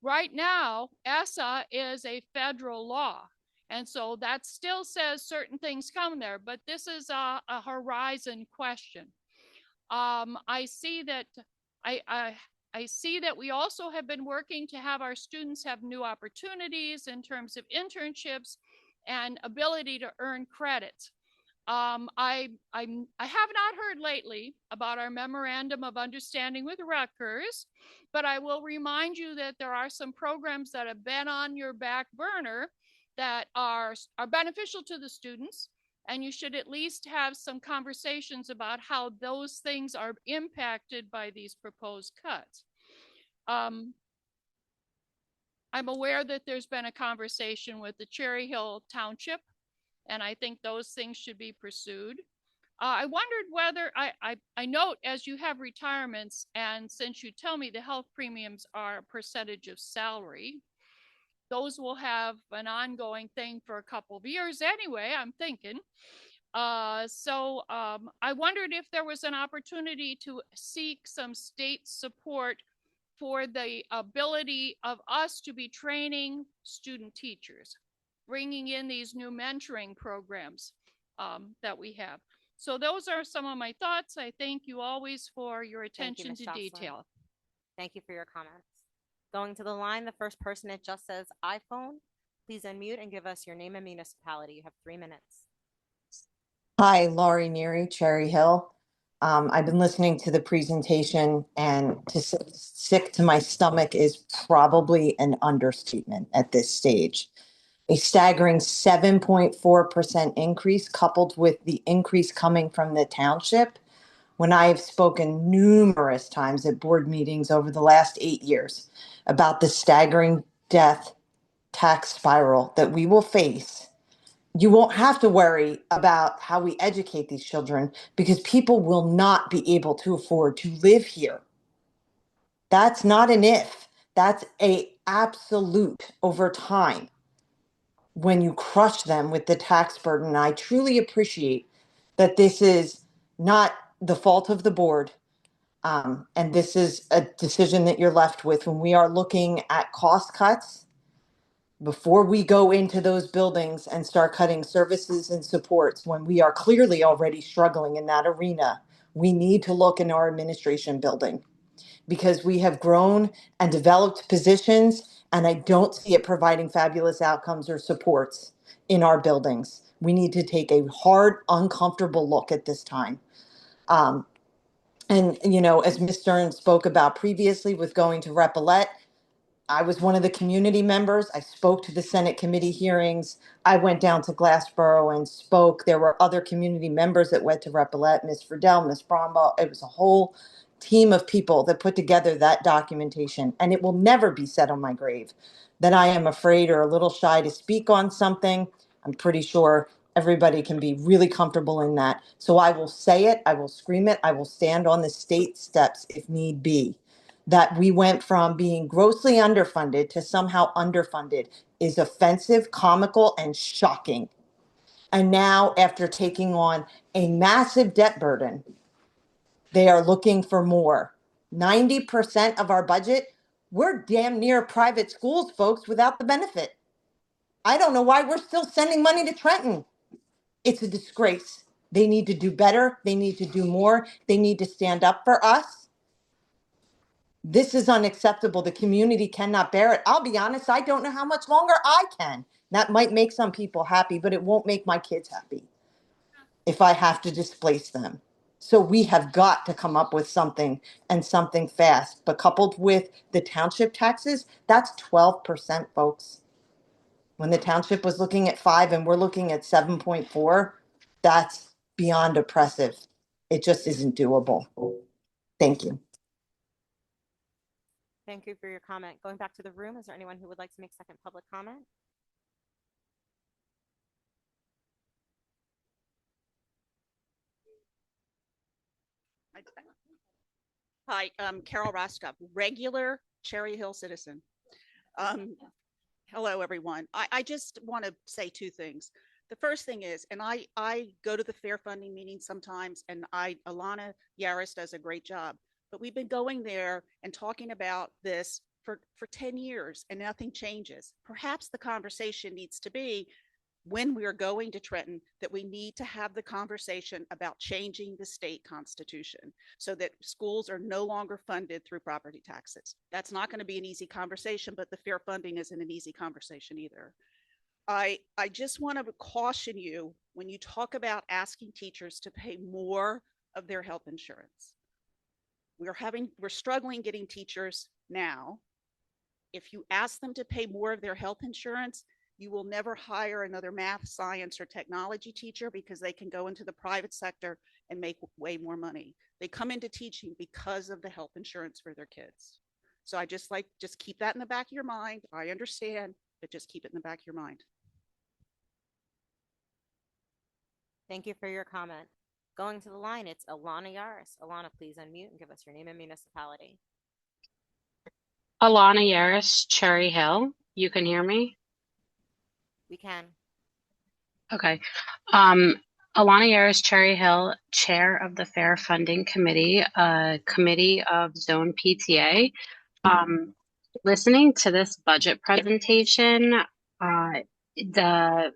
Right now, ESSA is a federal law. And so that still says certain things come there, but this is a horizon question. I see that we also have been working to have our students have new opportunities in terms of internships and ability to earn credits. I have not heard lately about our memorandum of understanding with Rutgers, but I will remind you that there are some programs that have been on your back burner that are beneficial to the students, and you should at least have some conversations about how those things are impacted by these proposed cuts. I'm aware that there's been a conversation with the Cherry Hill Township, and I think those things should be pursued. I wondered whether, I note as you have retirements, and since you tell me the health premiums are a percentage of salary, those will have an ongoing thing for a couple of years anyway, I'm thinking. So I wondered if there was an opportunity to seek some state support for the ability of us to be training student teachers, bringing in these new mentoring programs that we have. So those are some of my thoughts. I thank you always for your attention to detail. Thank you for your comments. Going to the line, the first person, it just says iPhone. Please unmute and give us your name and municipality. You have 3 minutes. Hi, Laurie Neary, Cherry Hill. I've been listening to the presentation, and to say sick to my stomach is probably an understatement at this stage. A staggering 7.4% increase coupled with the increase coming from the township, when I have spoken numerous times at board meetings over the last 8 years about the staggering death tax spiral that we will face. You won't have to worry about how we educate these children because people will not be able to afford to live here. That's not an if, that's an absolute over time when you crush them with the tax burden. I truly appreciate that this is not the fault of the board, And this is a decision that you're left with when we are looking at cost cuts. Before we go into those buildings and start cutting services and supports, when we are clearly already struggling in that arena, we need to look in our administration building, because we have grown and developed positions, and I don't see it providing fabulous outcomes or supports in our buildings. We need to take a hard, uncomfortable look at this time. And, you know, as Ms. Stern spoke about previously with going to Repillette, I was one of the community members. I spoke to the Senate committee hearings. I went down to Glassboro and spoke. There were other community members that went to Repillette, Ms. Friedel, Ms. Brombaugh. It was a whole team of people that put together that documentation. And it will never be said on my grave that I am afraid or a little shy to speak on something. I'm pretty sure everybody can be really comfortable in that. So I will say it, I will scream it, I will stand on the state steps if need be. That we went from being grossly underfunded to somehow underfunded is offensive, comical, and shocking. And now, after taking on a massive debt burden, they are looking for more. 90% of our budget, we're damn near private schools, folks, without the benefit. I don't know why we're still sending money to Trenton. It's a disgrace. They need to do better. They need to do more. They need to stand up for us. This is unacceptable. The community cannot bear it. I'll be honest, I don't know how much longer I can. That might make some people happy, but it won't make my kids happy if I have to displace them. So we have got to come up with something, and something fast. But coupled with the township taxes, that's 12%, folks. When the township was looking at 5 and we're looking at 7.4, that's beyond oppressive. It just isn't doable. Thank you. Thank you for your comment. Going back to the room, is there anyone who would like to make second public comment? Hi, Carol Rostock, regular Cherry Hill citizen. Hello, everyone. I just want to say two things. The first thing is, and I go to the fair funding meetings sometimes, and Alana Yaris does a great job, but we've been going there and talking about this for 10 years and nothing changes. Perhaps the conversation needs to be, when we are going to Trenton, that we need to have the conversation about changing the state constitution so that schools are no longer funded through property taxes. That's not going to be an easy conversation, but the fair funding isn't an easy conversation either. I just want to caution you when you talk about asking teachers to pay more of their health insurance. We're struggling getting teachers now. If you ask them to pay more of their health insurance, you will never hire another math, science, or technology teacher, because they can go into the private sector and make way more money. They come into teaching because of the health insurance for their kids. So I just keep that in the back of your mind. I understand, but just keep it in the back of your mind. Thank you for your comment. Going to the line, it's Alana Yaris. Alana, please unmute and give us your name and municipality. Alana Yaris, Cherry Hill. You can hear me? We can. Okay. Alana Yaris, Cherry Hill, Chair of the Fair Funding Committee, a committee of Zone PTA. Listening to this budget presentation, the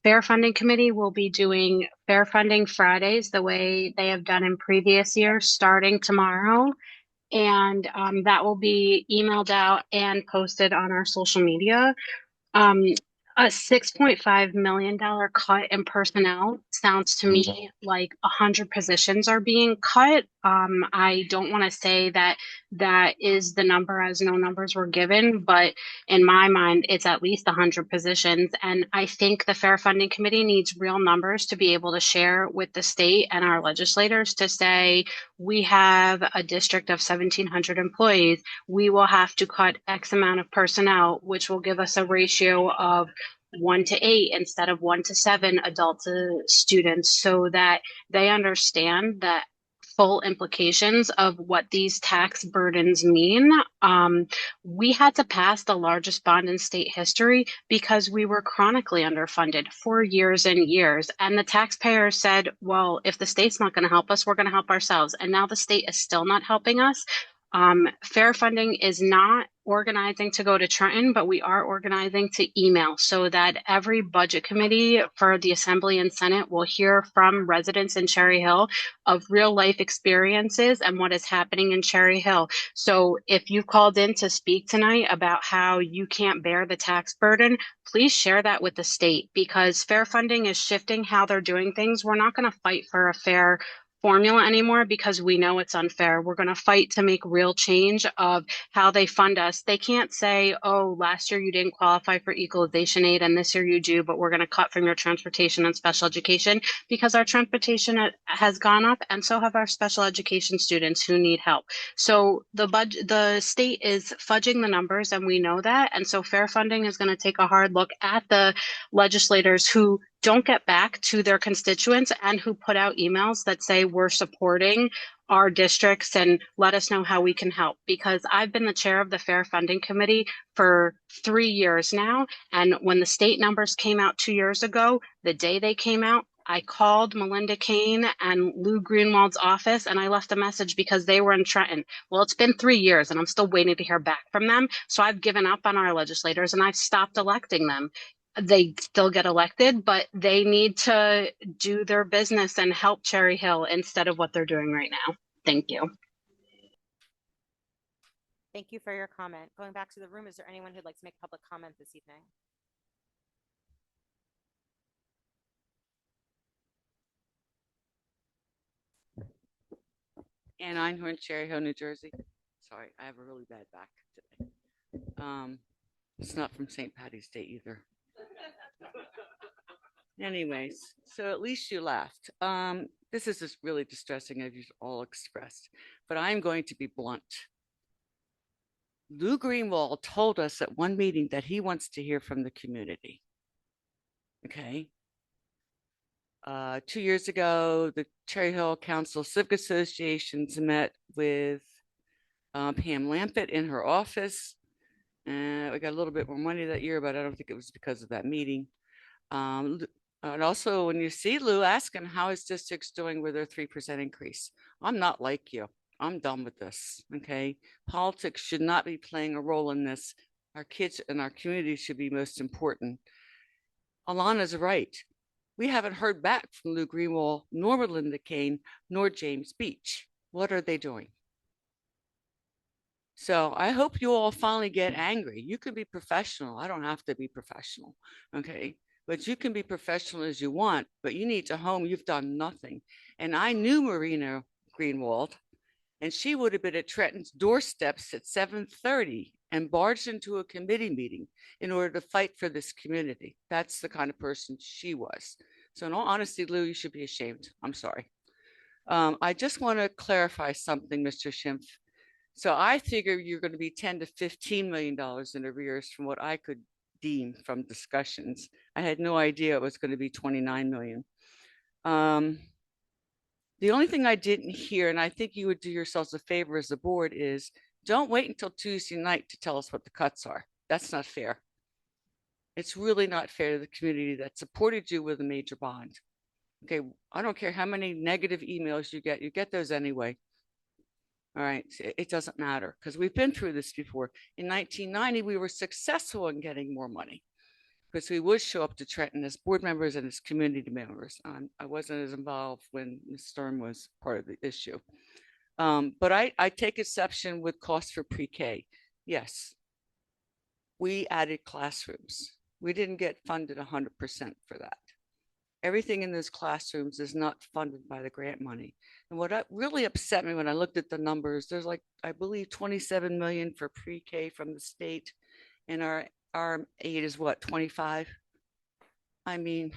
Fair Funding Committee will be doing Fair Funding Fridays the way they have done in previous years, starting tomorrow. And that will be emailed out and posted on our social media. A $6.5 million cut in personnel sounds to me like 100 positions are being cut. I don't want to say that that is the number, as no numbers were given, but in my mind, it's at least 100 positions. And I think the Fair Funding Committee needs real numbers to be able to share with the state and our legislators to say, we have a district of 1,700 employees. We will have to cut X amount of personnel, which will give us a ratio of 1:8 instead of 1:7 adult to students, so that they understand that full implications of what these tax burdens mean, we had to pass the largest bond in state history because we were chronically underfunded for years and years. And the taxpayers said, well, if the state's not going to help us, we're going to help ourselves. And now the state is still not helping us. Fair funding is not organizing to go to Trenton, but we are organizing to email so that every budget committee for the Assembly and Senate will hear from residents in Cherry Hill of real life experiences and what is happening in Cherry Hill. So if you called in to speak tonight about how you can't bear the tax burden, please share that with the state, because fair funding is shifting how they're doing things. We're not going to fight for a fair formula anymore because we know it's unfair. We're going to fight to make real change of how they fund us. They can't say, oh, last year you didn't qualify for equalization aid and this year you do, but we're going to cut from your transportation and special education, because our transportation has gone up and so have our special education students who need help. So the state is fudging the numbers and we know that. And so fair funding is going to take a hard look at the legislators who don't get back to their constituents and who put out emails that say we're supporting our districts and let us know how we can help. Because I've been the chair of the Fair Funding Committee for 3 years now. And when the state numbers came out 2 years ago, the day they came out, I called Melinda Kane and Lou Greenwald's office and I left a message because they were in Trenton. Well, it's been 3 years and I'm still waiting to hear back from them. So I've given up on our legislators and I've stopped electing them. They still get elected, but they need to do their business and help Cherry Hill instead of what they're doing right now. Thank you. Thank you for your comment. Going back to the room, is there anyone who'd like to make public comment this evening? Ann Einhorn, Cherry Hill, New Jersey. Sorry, I have a really bad back today. It's not from St. Patty's Day either. Anyways, so at least you laughed. This is just really distressing, as you've all expressed, but I'm going to be blunt. Lou Greenwald told us at one meeting that he wants to hear from the community. Okay. 2 years ago, the Cherry Hill Council Civic Associations met with Pam Lampett in her office. We got a little bit more money that year, but I don't think it was because of that meeting. And also, when you see Lou, ask him how his district's doing with their 3% increase. I'm not like you. I'm done with this, okay? Politics should not be playing a role in this. Our kids and our community should be most important. Alana's right. We haven't heard back from Lou Greenwald, nor Melinda Kane, nor James Beach. What are they doing? So I hope you all finally get angry. You can be professional. I don't have to be professional, okay? But you can be professional as you want, but you need to home, you've done nothing. And I knew Marina Greenwald, and she would have been at Trenton's doorsteps at 7:30 and barged into a committee meeting in order to fight for this community. That's the kind of person she was. So in all honesty, Lou, you should be ashamed. I'm sorry. I just want to clarify something, Mr. Schimpf. So I figure you're going to be $10 to $15 million in arrears from what I could deem from discussions. I had no idea it was going to be 29 million. The only thing I didn't hear, and I think you would do yourselves a favor as a board, is don't wait until Tuesday night to tell us what the cuts are. That's not fair. It's really not fair to the community that supported you with a major bond. Okay, I don't care how many negative emails you get those anyway. All right, it doesn't matter because we've been through this before. In 1990, we were successful in getting more money because we would show up to Trenton as board members and as community members. I wasn't as involved when Ms. Stern was part of the issue. But I take exception with costs for pre-K. Yes, we added classrooms. We didn't get funded 100% for that. Everything in those classrooms is not funded by the grant money. And what really upset me when I looked at the numbers, there's like, I believe 27 million for pre-K from the state, and our aid is what, 25? I mean,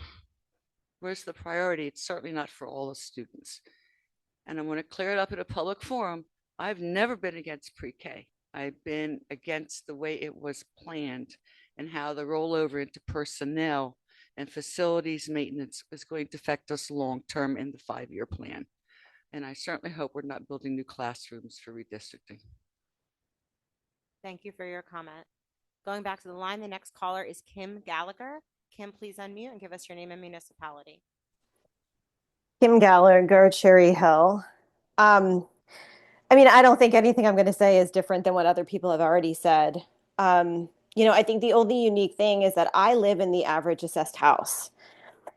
where's the priority? It's certainly not for all the students. And I want to clear it up at a public forum. I've never been against pre-K. I've been against the way it was planned and how the rollover into personnel and facilities maintenance is going to affect us long-term in the 5-year plan. And I certainly hope we're not building new classrooms for redistricting. Thank you for your comment. Going back to the line, the next caller is Kim Gallagher. Kim, please unmute and give us your name and municipality. Kim Gallagher, Cherry Hill. I mean, I don't think anything I'm going to say is different than what other people have already said. I think the only unique thing is that I live in the average assessed house.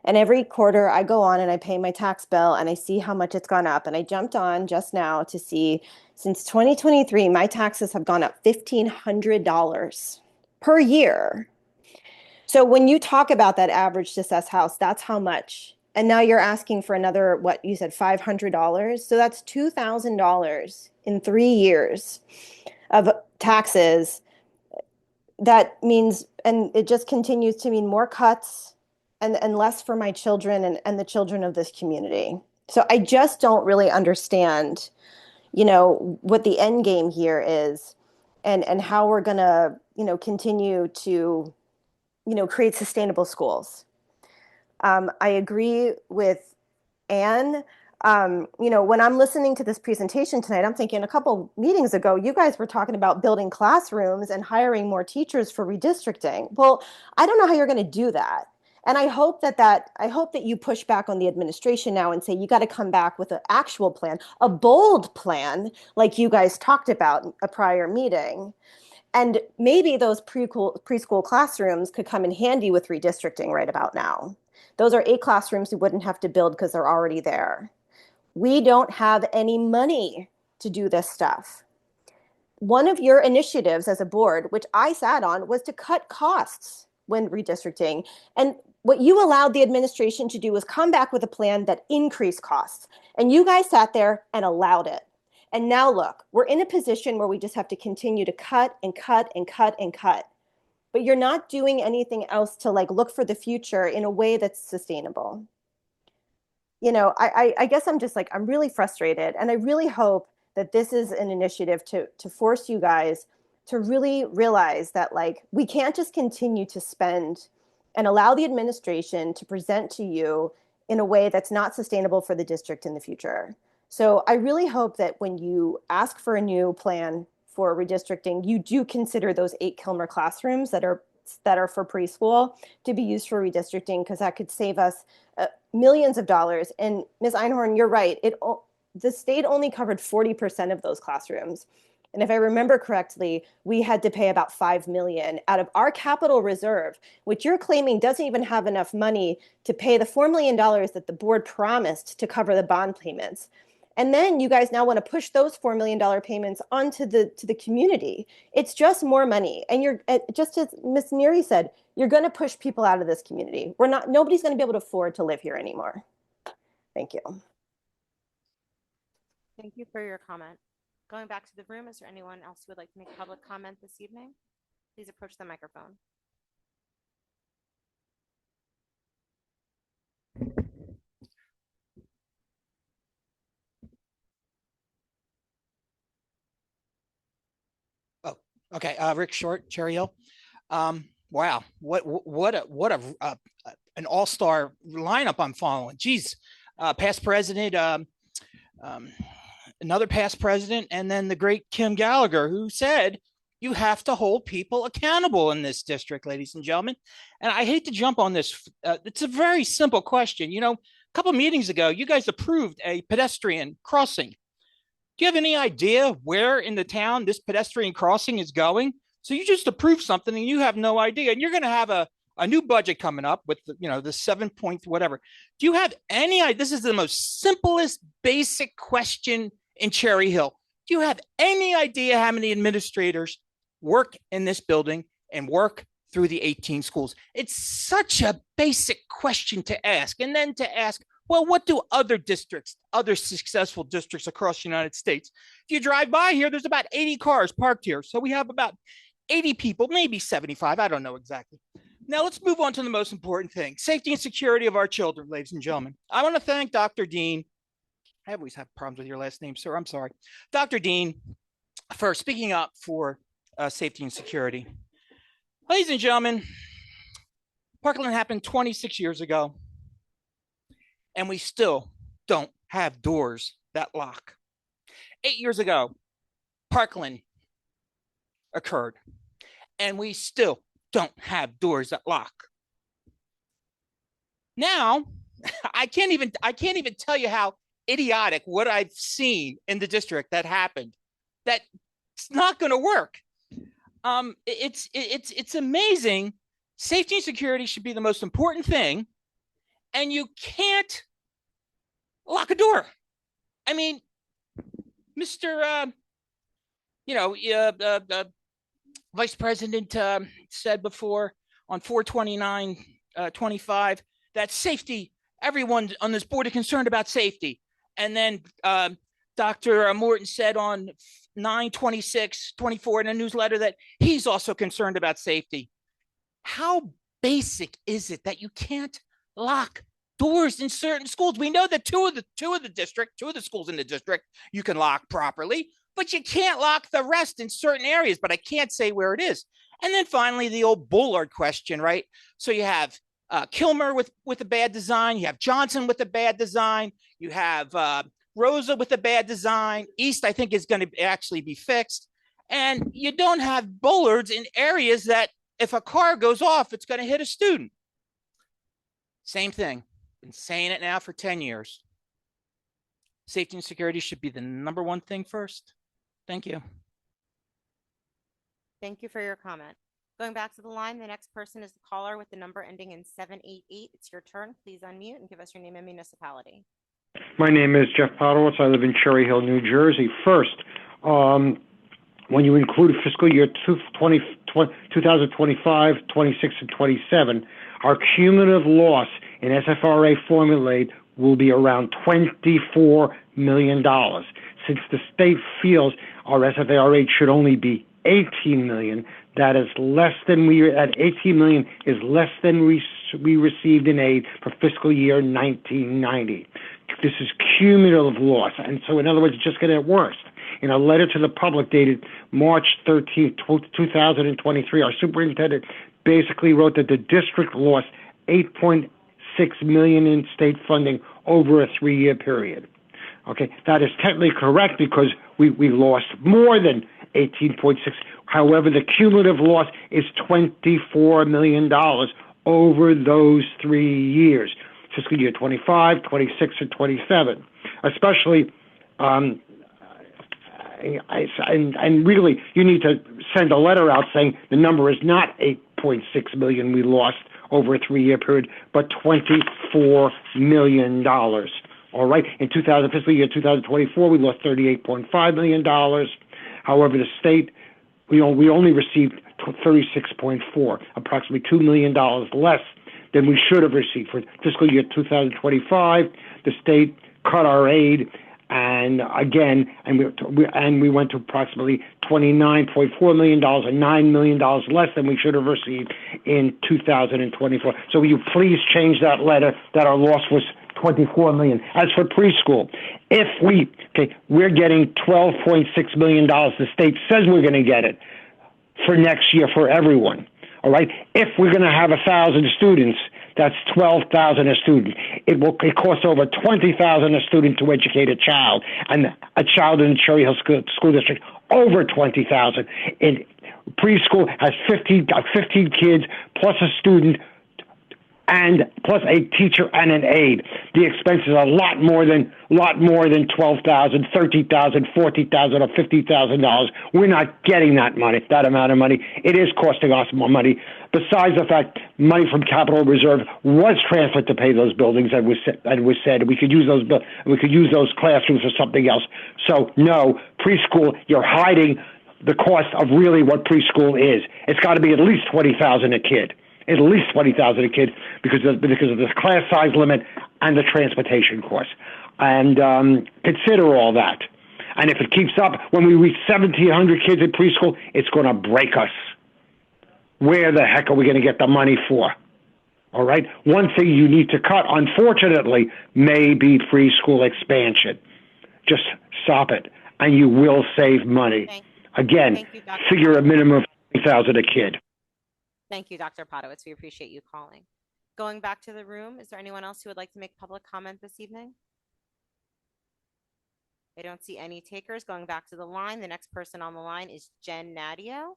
And every quarter I go on and I pay my tax bill and I see how much it's gone up. And I jumped on just now to see since 2023, my taxes have gone up $1,500 per year. So when you talk about that average assessed house, that's how much. And now you're asking for another, what you said, $500. So that's $2,000 in 3 years of taxes. That means, and it just continues to mean more cuts and less for my children and the children of this community. So I just don't really understand, what the end game here is and how we're going to, continue to, create sustainable schools. I agree with Anne. When I'm listening to this presentation tonight, I'm thinking a couple meetings ago, you guys were talking about building classrooms and hiring more teachers for redistricting. Well, I don't know how you're going to do that. And I hope that you push back on the administration now and say, you got to come back with an actual plan, a bold plan, like you guys talked about in a prior meeting. And maybe those preschool classrooms could come in handy with redistricting right about now. Those are 8 classrooms we wouldn't have to build because they're already there. We don't have any money to do this stuff. One of your initiatives as a board, which I sat on, was to cut costs when redistricting. And what you allowed the administration to do was come back with a plan that increased costs. And you guys sat there and allowed it. And now look, we're in a position where we just have to continue to cut and cut and cut and cut. But you're not doing anything else to look for the future in a way that's sustainable. I guess I'm really frustrated, and I really hope that this is an initiative to force you guys to really realize that we can't just continue to spend and allow the administration to present to you in a way that's not sustainable for the district in the future. So I really hope that when you ask for a new plan for redistricting, you do consider those 8 Kilmer classrooms that are for preschool to be used for redistricting, because that could save us millions of dollars. And Ms. Einhorn, you're right. The state only covered 40% of those classrooms. And if I remember correctly, we had to pay about $5 million out of our capital reserve, which you're claiming doesn't even have enough money to pay the $4 million that the board promised to cover the bond payments. And then you guys now want to push those $4 million payments onto the community. It's just more money. And you're, just as Ms. Neary said, you're going to push people out of this community. Nobody's going to be able to afford to live here anymore. Thank you. Thank you for your comment. Going back to the room, is there anyone else who would like to make public comment this evening? Please approach the microphone. Okay, Rick Short, Cherry Hill. Wow, what an all-star lineup I'm following. Geez, past president, another past president, and then the great Kim Gallagher, who said you have to hold people accountable in this district, ladies and gentlemen. And I hate to jump on this. It's a very simple question. A couple of meetings ago, you guys approved a pedestrian crossing. Do you have any idea where in the town this pedestrian crossing is going? So you just approved something and you have no idea. And you're going to have a new budget coming up with the 7 point whatever. Do you have any idea? This is the most simplest, basic question in Cherry Hill. Do you have any idea how many administrators work in this building and work through the 18 schools? It's such a basic question to ask. And then to ask, well, what do other districts, other successful districts across the United States? If you drive by here, there's about 80 cars parked here. So we have about 80 people, maybe 75. I don't know exactly. Now let's move on to the most important thing, safety and security of our children, ladies and gentlemen. I want to thank Dr. Dean. I always have problems with your last name, sir. I'm sorry. Dr. Dean, for speaking up for safety and security. Ladies and gentlemen, Parkland happened 26 years ago. And we still don't have doors that lock. 8 years ago, Parkland occurred, and we still don't have doors that lock. Now, I can't even tell you how idiotic what I've seen in the district that happened. That it's not going to work. It's amazing. Safety and security should be the most important thing, and you can't lock a door. I mean, Mr. Vice President said before on 4/29/25 that safety, everyone on this board is concerned about safety. And then Dr. Morton said on 9/26/24 in a newsletter that he's also concerned about safety. How basic is it that you can't lock doors in certain schools? We know that two of the schools in the district you can lock properly, but you can't lock the rest in certain areas, but I can't say where it is. And then finally, the old Bullard question, right? So you have Kilmer with a bad design, you have Johnson with a bad design, you have Rosa with a bad design, East I think is going to actually be fixed, and you don't have Bullards in areas that if a car goes off, it's going to hit a student. Same thing. Been saying it now for 10 years. Safety and security should be the number one thing first. Thank you. Thank you for your comment. Going back to the line, the next person is the caller with the number ending in 788. It's your turn. Please unmute and give us your name and municipality. My name is Jeff Podowitz. I live in Cherry Hill, New Jersey. First, when you include fiscal year 2025, 26, and 27, our cumulative loss in SFRA formulated will be around $24 million. Since the state feels our SFRA should only be 18 million, that is less than at 18 million is less than we received in aid for fiscal year 1990. This is cumulative loss, and so in other words, it's just going to get worse. In a letter to the public dated March 13, 2023, our superintendent basically wrote that the district lost $8.6 million in state funding over a 3-year period. Okay, that is technically correct because we lost more than 18.6. However, the cumulative loss is $24 million over those 3 years, fiscal year 25, 26, and 27. Especially, and really, you need to send a letter out saying the number is not 8.6 million we lost over a 3-year period, but $24 million. All right. In fiscal year 2024, we lost $38.5 million. However, the state, we only received 36.4, approximately $2 million less than we should have received. For fiscal year 2025, the state cut our aid, and again, we went to approximately $29.4 million, or $9 million less than we should have received in 2024. So will you please change that letter that our loss was $24 million. As for preschool, we're getting $12.6 million. The state says we're going to get it for next year for everyone. All right. If we're going to have 1,000 students, that's $12,000 a student. It costs over $20,000 a student to educate a child, and a child in the Cherry Hill School District over $20,000. In preschool has 15 kids plus a student, and plus a teacher and an aide. The expenses are a lot more than $12,000, $30,000, $40,000, or $50,000. We're not getting that amount of money. It is costing us more money. Besides the fact, money from capital reserve was transferred to pay those buildings, and was said we could use those classrooms for something else. So no, preschool, you're hiding the cost of really what preschool is. It's got to be at least $20,000 a kid. At least $20,000 a kid because of the class size limit and the transportation costs. And consider all that. And if it keeps up, when we reach 1,700 kids in preschool, it's going to break us. Where the heck are we going to get the money for? All right? One thing you need to cut, unfortunately, may be preschool expansion. Just stop it, and you will save money. Again, figure a minimum of $20,000 a kid. Thank you, Dr. Podowitz. We appreciate you calling. Going back to the room, is there anyone else who would like to make public comment this evening? I don't see any takers. Going back to the line, the next person on the line is Jen Nadio.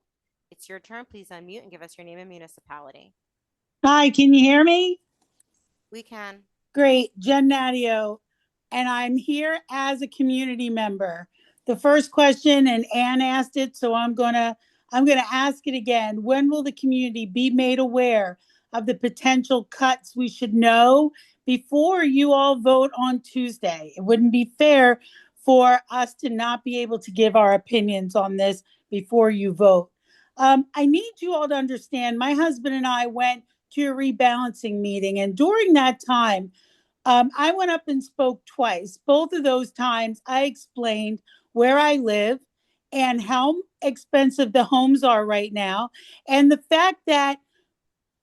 It's your turn. Please unmute and give us your name and municipality. Hi, can you hear me? We can. Great, Jen Nadio, and I'm here as a community member. The first question, and Ann asked it, so I'm gonna ask it again. When will the community be made aware of the potential cuts we should know before you all vote on Tuesday? It wouldn't be fair for us to not be able to give our opinions on this before you vote. I need you all to understand, my husband and I went to a rebalancing meeting, and during that time, I went up and spoke twice. Both of those times, I explained where I live and how expensive the homes are right now, and the fact that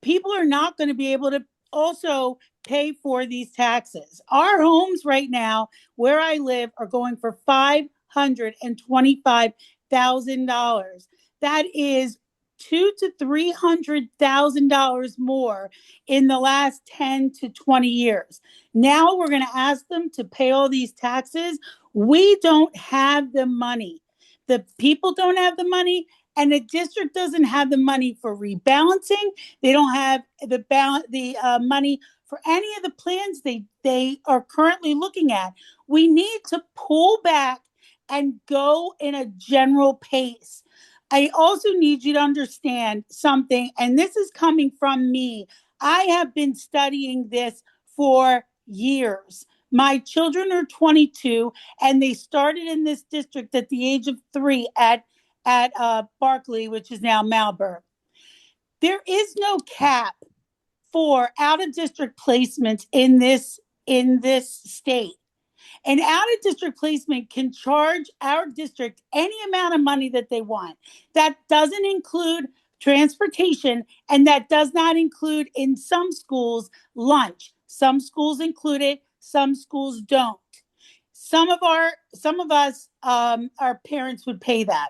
people are not going to be able to also pay for these taxes. Our homes right now, where I live, are going for $525,000. That is $200,000 to $300,000 more in the last 10 to 20 years. Now we're going to ask them to pay all these taxes. We don't have the money. The people don't have the money, and the district doesn't have the money for rebalancing. They don't have the money for any of the plans they are currently looking at. We need to pull back and go in a general pace. I also need you to understand something, and this is coming from me. I have been studying this for years. My children are 22, and they started in this district at the age of 3 at Barkley, which is now Malberg. There is no cap for out-of-district placements in this state. An out-of-district placement can charge our district any amount of money that they want. That doesn't include transportation, and that does not include, in some schools, lunch. Some schools include it, some schools don't. Some of us, our parents would pay that.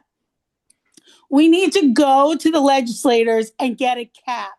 We need to go to the legislators and get a cap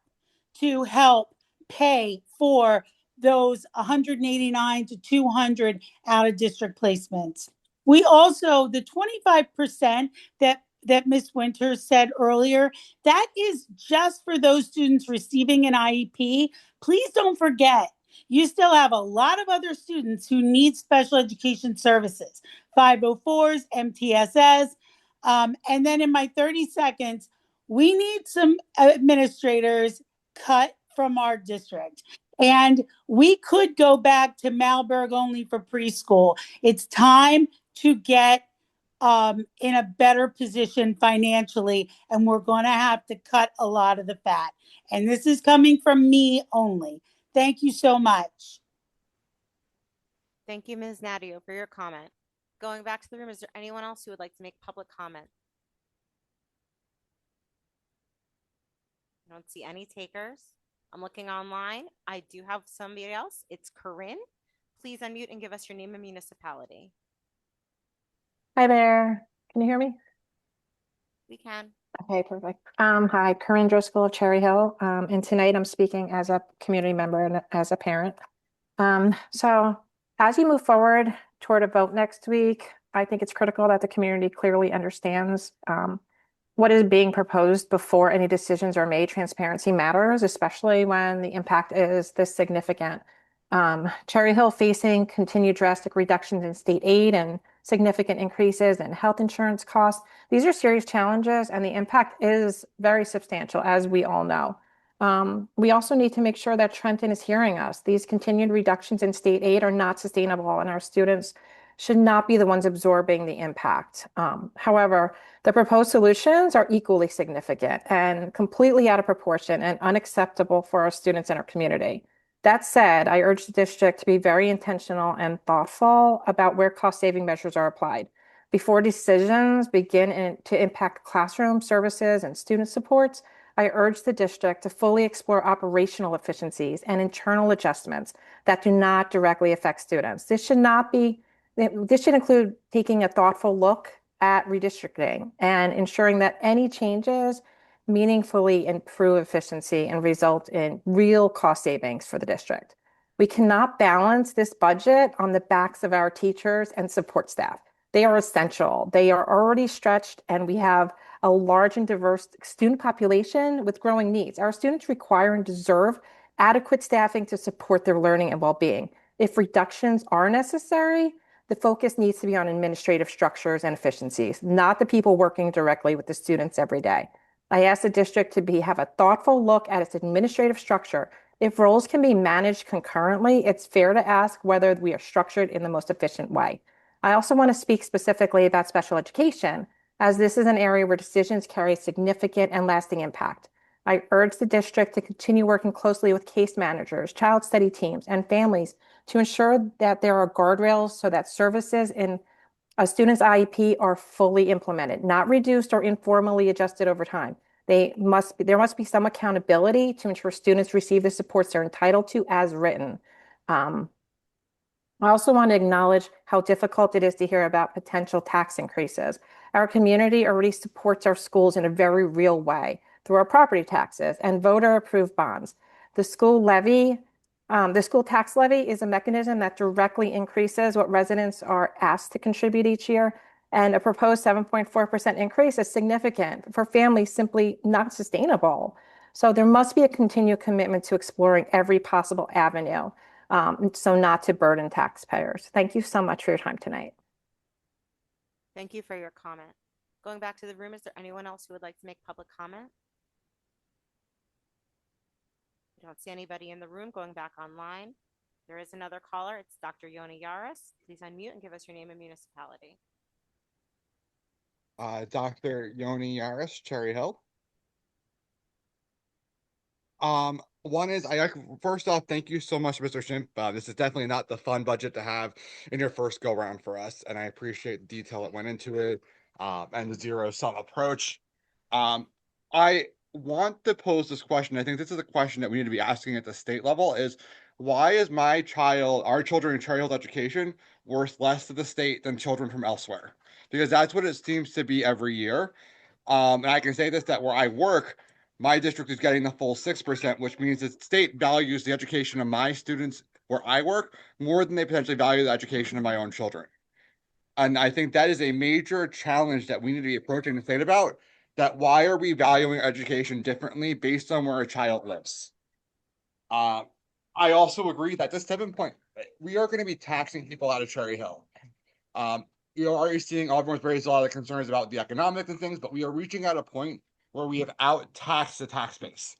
to help pay for those 189 to 200 out of district placements. We also, the 25% that Ms. Winters said earlier, that is just for those students receiving an IEP. Please don't forget, you still have a lot of other students who need special education services, 504s, MTSS. And then in my 30 seconds, we need some administrators cut from our district. And we could go back to Malberg only for preschool. It's time to get in a better position financially, and we're going to have to cut a lot of the fat. And this is coming from me only. Thank you so much. Thank you, Ms. Nadio, for your comment. Going back to the room, is there anyone else who would like to make public comment? I don't see any takers. I'm looking online. I do have somebody else. It's Corinne. Please unmute and give us your name and municipality. Hi there. Can you hear me? We can. Okay, perfect. Hi, Corinne Driscoll of Cherry Hill. And tonight I'm speaking as a community member and as a parent. So as you move forward toward a vote next week, I think it's critical that the community clearly understands what is being proposed before any decisions are made. Transparency matters, especially when the impact is this significant. Cherry Hill facing continued drastic reductions in state aid and significant increases in health insurance costs. These are serious challenges, and the impact is very substantial, as we all know. We also need to make sure that Trenton is hearing us. These continued reductions in state aid are not sustainable, and our students should not be the ones absorbing the impact. However, the proposed solutions are equally significant and completely out of proportion and unacceptable for our students and our community. That said, I urge the district to be very intentional and thoughtful about where cost-saving measures are applied. Before decisions begin to impact classroom services and student supports, I urge the district to fully explore operational efficiencies and internal adjustments that do not directly affect students. This should include taking a thoughtful look at redistricting and ensuring that any changes meaningfully improve efficiency and result in real cost savings for the district. We cannot balance this budget on the backs of our teachers and support staff. They are essential. They are already stretched, and we have a large and diverse student population with growing needs. Our students require and deserve adequate staffing to support their learning and well-being. If reductions are necessary, the focus needs to be on administrative structures and efficiencies, not the people working directly with the students every day. I ask the district to have a thoughtful look at its administrative structure. If roles can be managed concurrently, it's fair to ask whether we are structured in the most efficient way. I also want to speak specifically about special education, as this is an area where decisions carry significant and lasting impact. I urge the district to continue working closely with case managers, child study teams, and families to ensure that there are guardrails so that services in a student's IEP are fully implemented, not reduced or informally adjusted over time. There must be some accountability to ensure students receive the supports they're entitled to as written. I also want to acknowledge how difficult it is to hear about potential tax increases. Our community already supports our schools in a very real way through our property taxes and voter-approved bonds. The school tax levy is a mechanism that directly increases what residents are asked to contribute each year, and a proposed 7.4% increase is significant for families, simply not sustainable. So there must be a continued commitment to exploring every possible avenue, so not to burden taxpayers. Thank you so much for your time tonight. Thank you for your comment. Going back to the room, is there anyone else who would like to make public comment? I don't see anybody in the room. Going back online, there is another caller. It's Dr. Yoni Yaris. Please unmute and give us your name and municipality. Dr. Yoni Yaris, Cherry Hill. One is, first off, thank you so much, Mr. Shimp. This is definitely not the fun budget to have in your first go round for us, and I appreciate the detail that went into it, and the zero-sum approach. I want to pose this question. I think this is a question that we need to be asking at the state level: is why is our children in Cherry Hill education worth less to the state than children from elsewhere? Because that's what it seems to be every year. And I can say this, that where I work, my district is getting the full 6%, which means the state values the education of my students where I work more than they potentially value the education of my own children. And I think that is a major challenge that we need to be approaching the state about, that why are we valuing education differently based on where a child lives? I also agree that this 7 point, we are going to be taxing people out of Cherry Hill. You're already seeing everyone's raised a lot of concerns about the economics and things, but we are reaching at a point where we have out-taxed the tax base.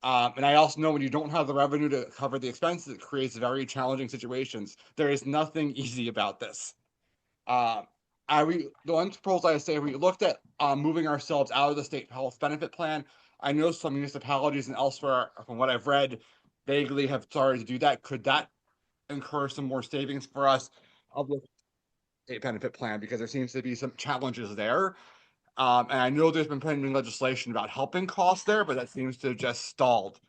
And I also know when you don't have the revenue to cover the expenses, it creates very challenging situations. There is nothing easy about this. The one proposal I say, we looked at moving ourselves out of the state health benefit plan. I know some municipalities and elsewhere, from what I've read, vaguely have started to do that. Could that incur some more savings for us of the state benefit plan? Because there seems to be some challenges there. And I know there's been pending legislation about helping costs there, but that seems to have just stalled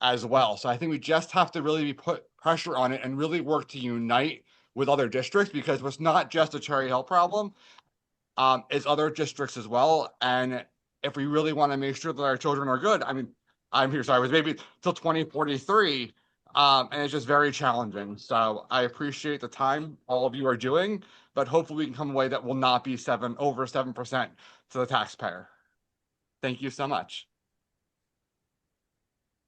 as well. So I think we just have to really put pressure on it and really work to unite with other districts, because it's not just a Cherry Hill problem, it's other districts as well. And if we really want to make sure that our children are good, I mean, I'm here, sorry, it was maybe till 2043, and it's just very challenging. So I appreciate the time all of you are doing, but hopefully we can come away that will not be over 7% to the taxpayer. Thank you so much.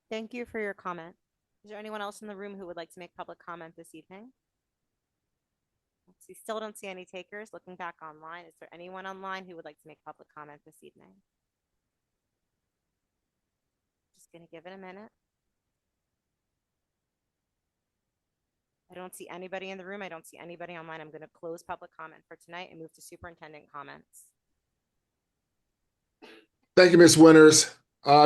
Thank you for your comment. Is there anyone else in the room who would like to make public comment this evening? We still don't see any takers. Looking back online, is there anyone online who would like to make public comment this evening? Just going to give it a minute. I don't see anybody in the room. I don't see anybody online. I'm going to close public comment for tonight and move to superintendent comments. Thank you, Ms. Winters.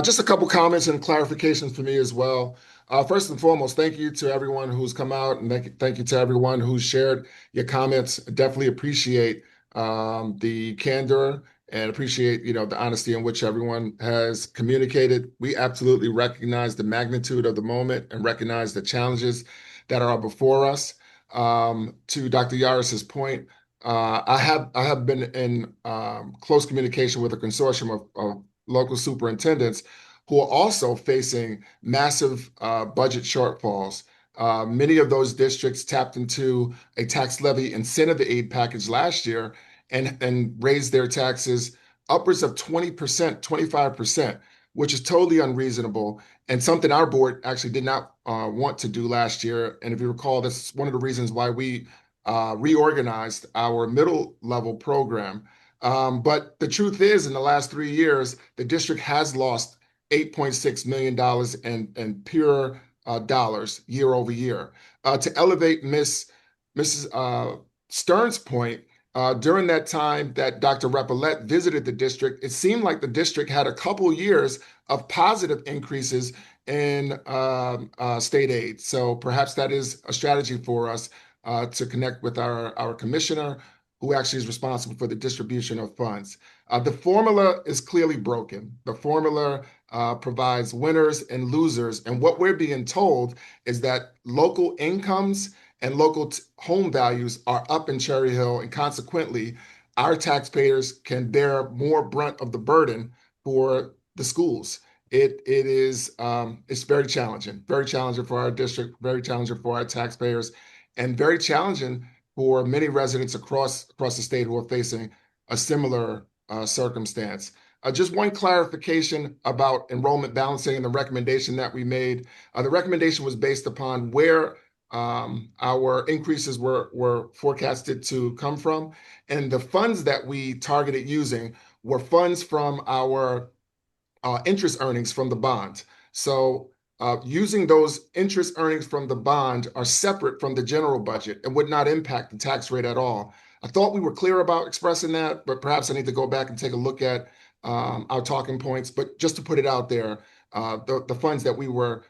Just a couple comments and clarifications for me as well. First and foremost, thank you to everyone who's come out, and thank you to everyone who's shared your comments. Definitely appreciate the candor and appreciate the honesty in which everyone has communicated. We absolutely recognize the magnitude of the moment and recognize the challenges that are before us. To Dr. Yaris's point, I have been in close communication with a consortium of local superintendents who are also facing massive budget shortfalls Many of those districts tapped into a tax levy incentive aid package last year and raised their taxes upwards of 20%, 25%, which is totally unreasonable and something our board actually did not want to do last year. And if you recall, that's one of the reasons why we reorganized our middle level program. But the truth is, in the last 3 years, the district has lost $8.6 million in pure dollars year over year. To elevate Mrs. Stern's point, during that time that Dr. Repillette visited the district, it seemed like the district had a couple years of positive increases in state aid. So perhaps that is a strategy for us to connect with our commissioner, who actually is responsible for the distribution of funds. The formula is clearly broken. The formula provides winners and losers. And what we're being told is that local incomes and local home values are up in Cherry Hill, and consequently, our taxpayers can bear more brunt of the burden for the schools. It's very challenging for our district, very challenging for our taxpayers, and very challenging for many residents across the state who are facing a similar circumstance. Just one clarification about enrollment balancing and the recommendation that we made. The recommendation was based upon where our increases were forecasted to come from, and the funds that we targeted using were funds from our interest earnings from the bond. So using those interest earnings from the bond are separate from the general budget and would not impact the tax rate at all. I thought we were clear about expressing that, but perhaps I need to go back and take a look at our talking points. But just to put it out there, the funds that we were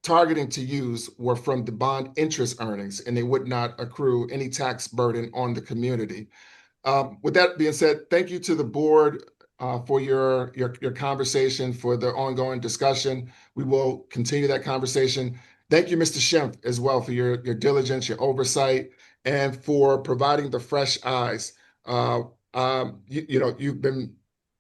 targeting to use were from the bond interest earnings, and they would not accrue any tax burden on the community. With that being said, thank you to the board for your conversation, for the ongoing discussion. We will continue that conversation. Thank you, Mr. Schimpf, as well, for your diligence, your oversight, and for providing the fresh eyes. You've been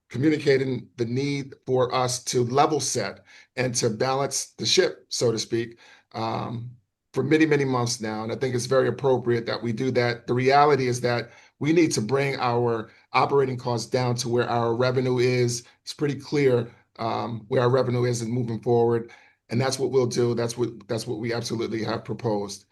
communicating the need for us to level set and to balance the ship, so to speak, for many, many months now. And I think it's very appropriate that we do that. The reality is that we need to bring our operating costs down to where our revenue is. It's pretty clear where our revenue is and moving forward. And that's what we'll do. That's what we absolutely have proposed.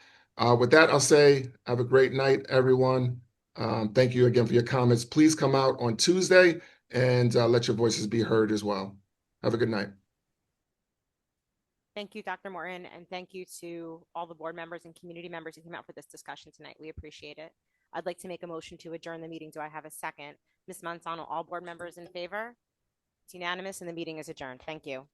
With that, I'll say have a great night, everyone. Thank you again for your comments. Please come out on Tuesday and let your voices be heard as well. Have a good night. Thank you, Dr. Morton, and thank you to all the board members and community members who came out for this discussion tonight. We appreciate it. I'd like to make a motion to adjourn the meeting. Do I have a second? Ms. Manzano, all board members in favor? It's unanimous and the meeting is adjourned. Thank you.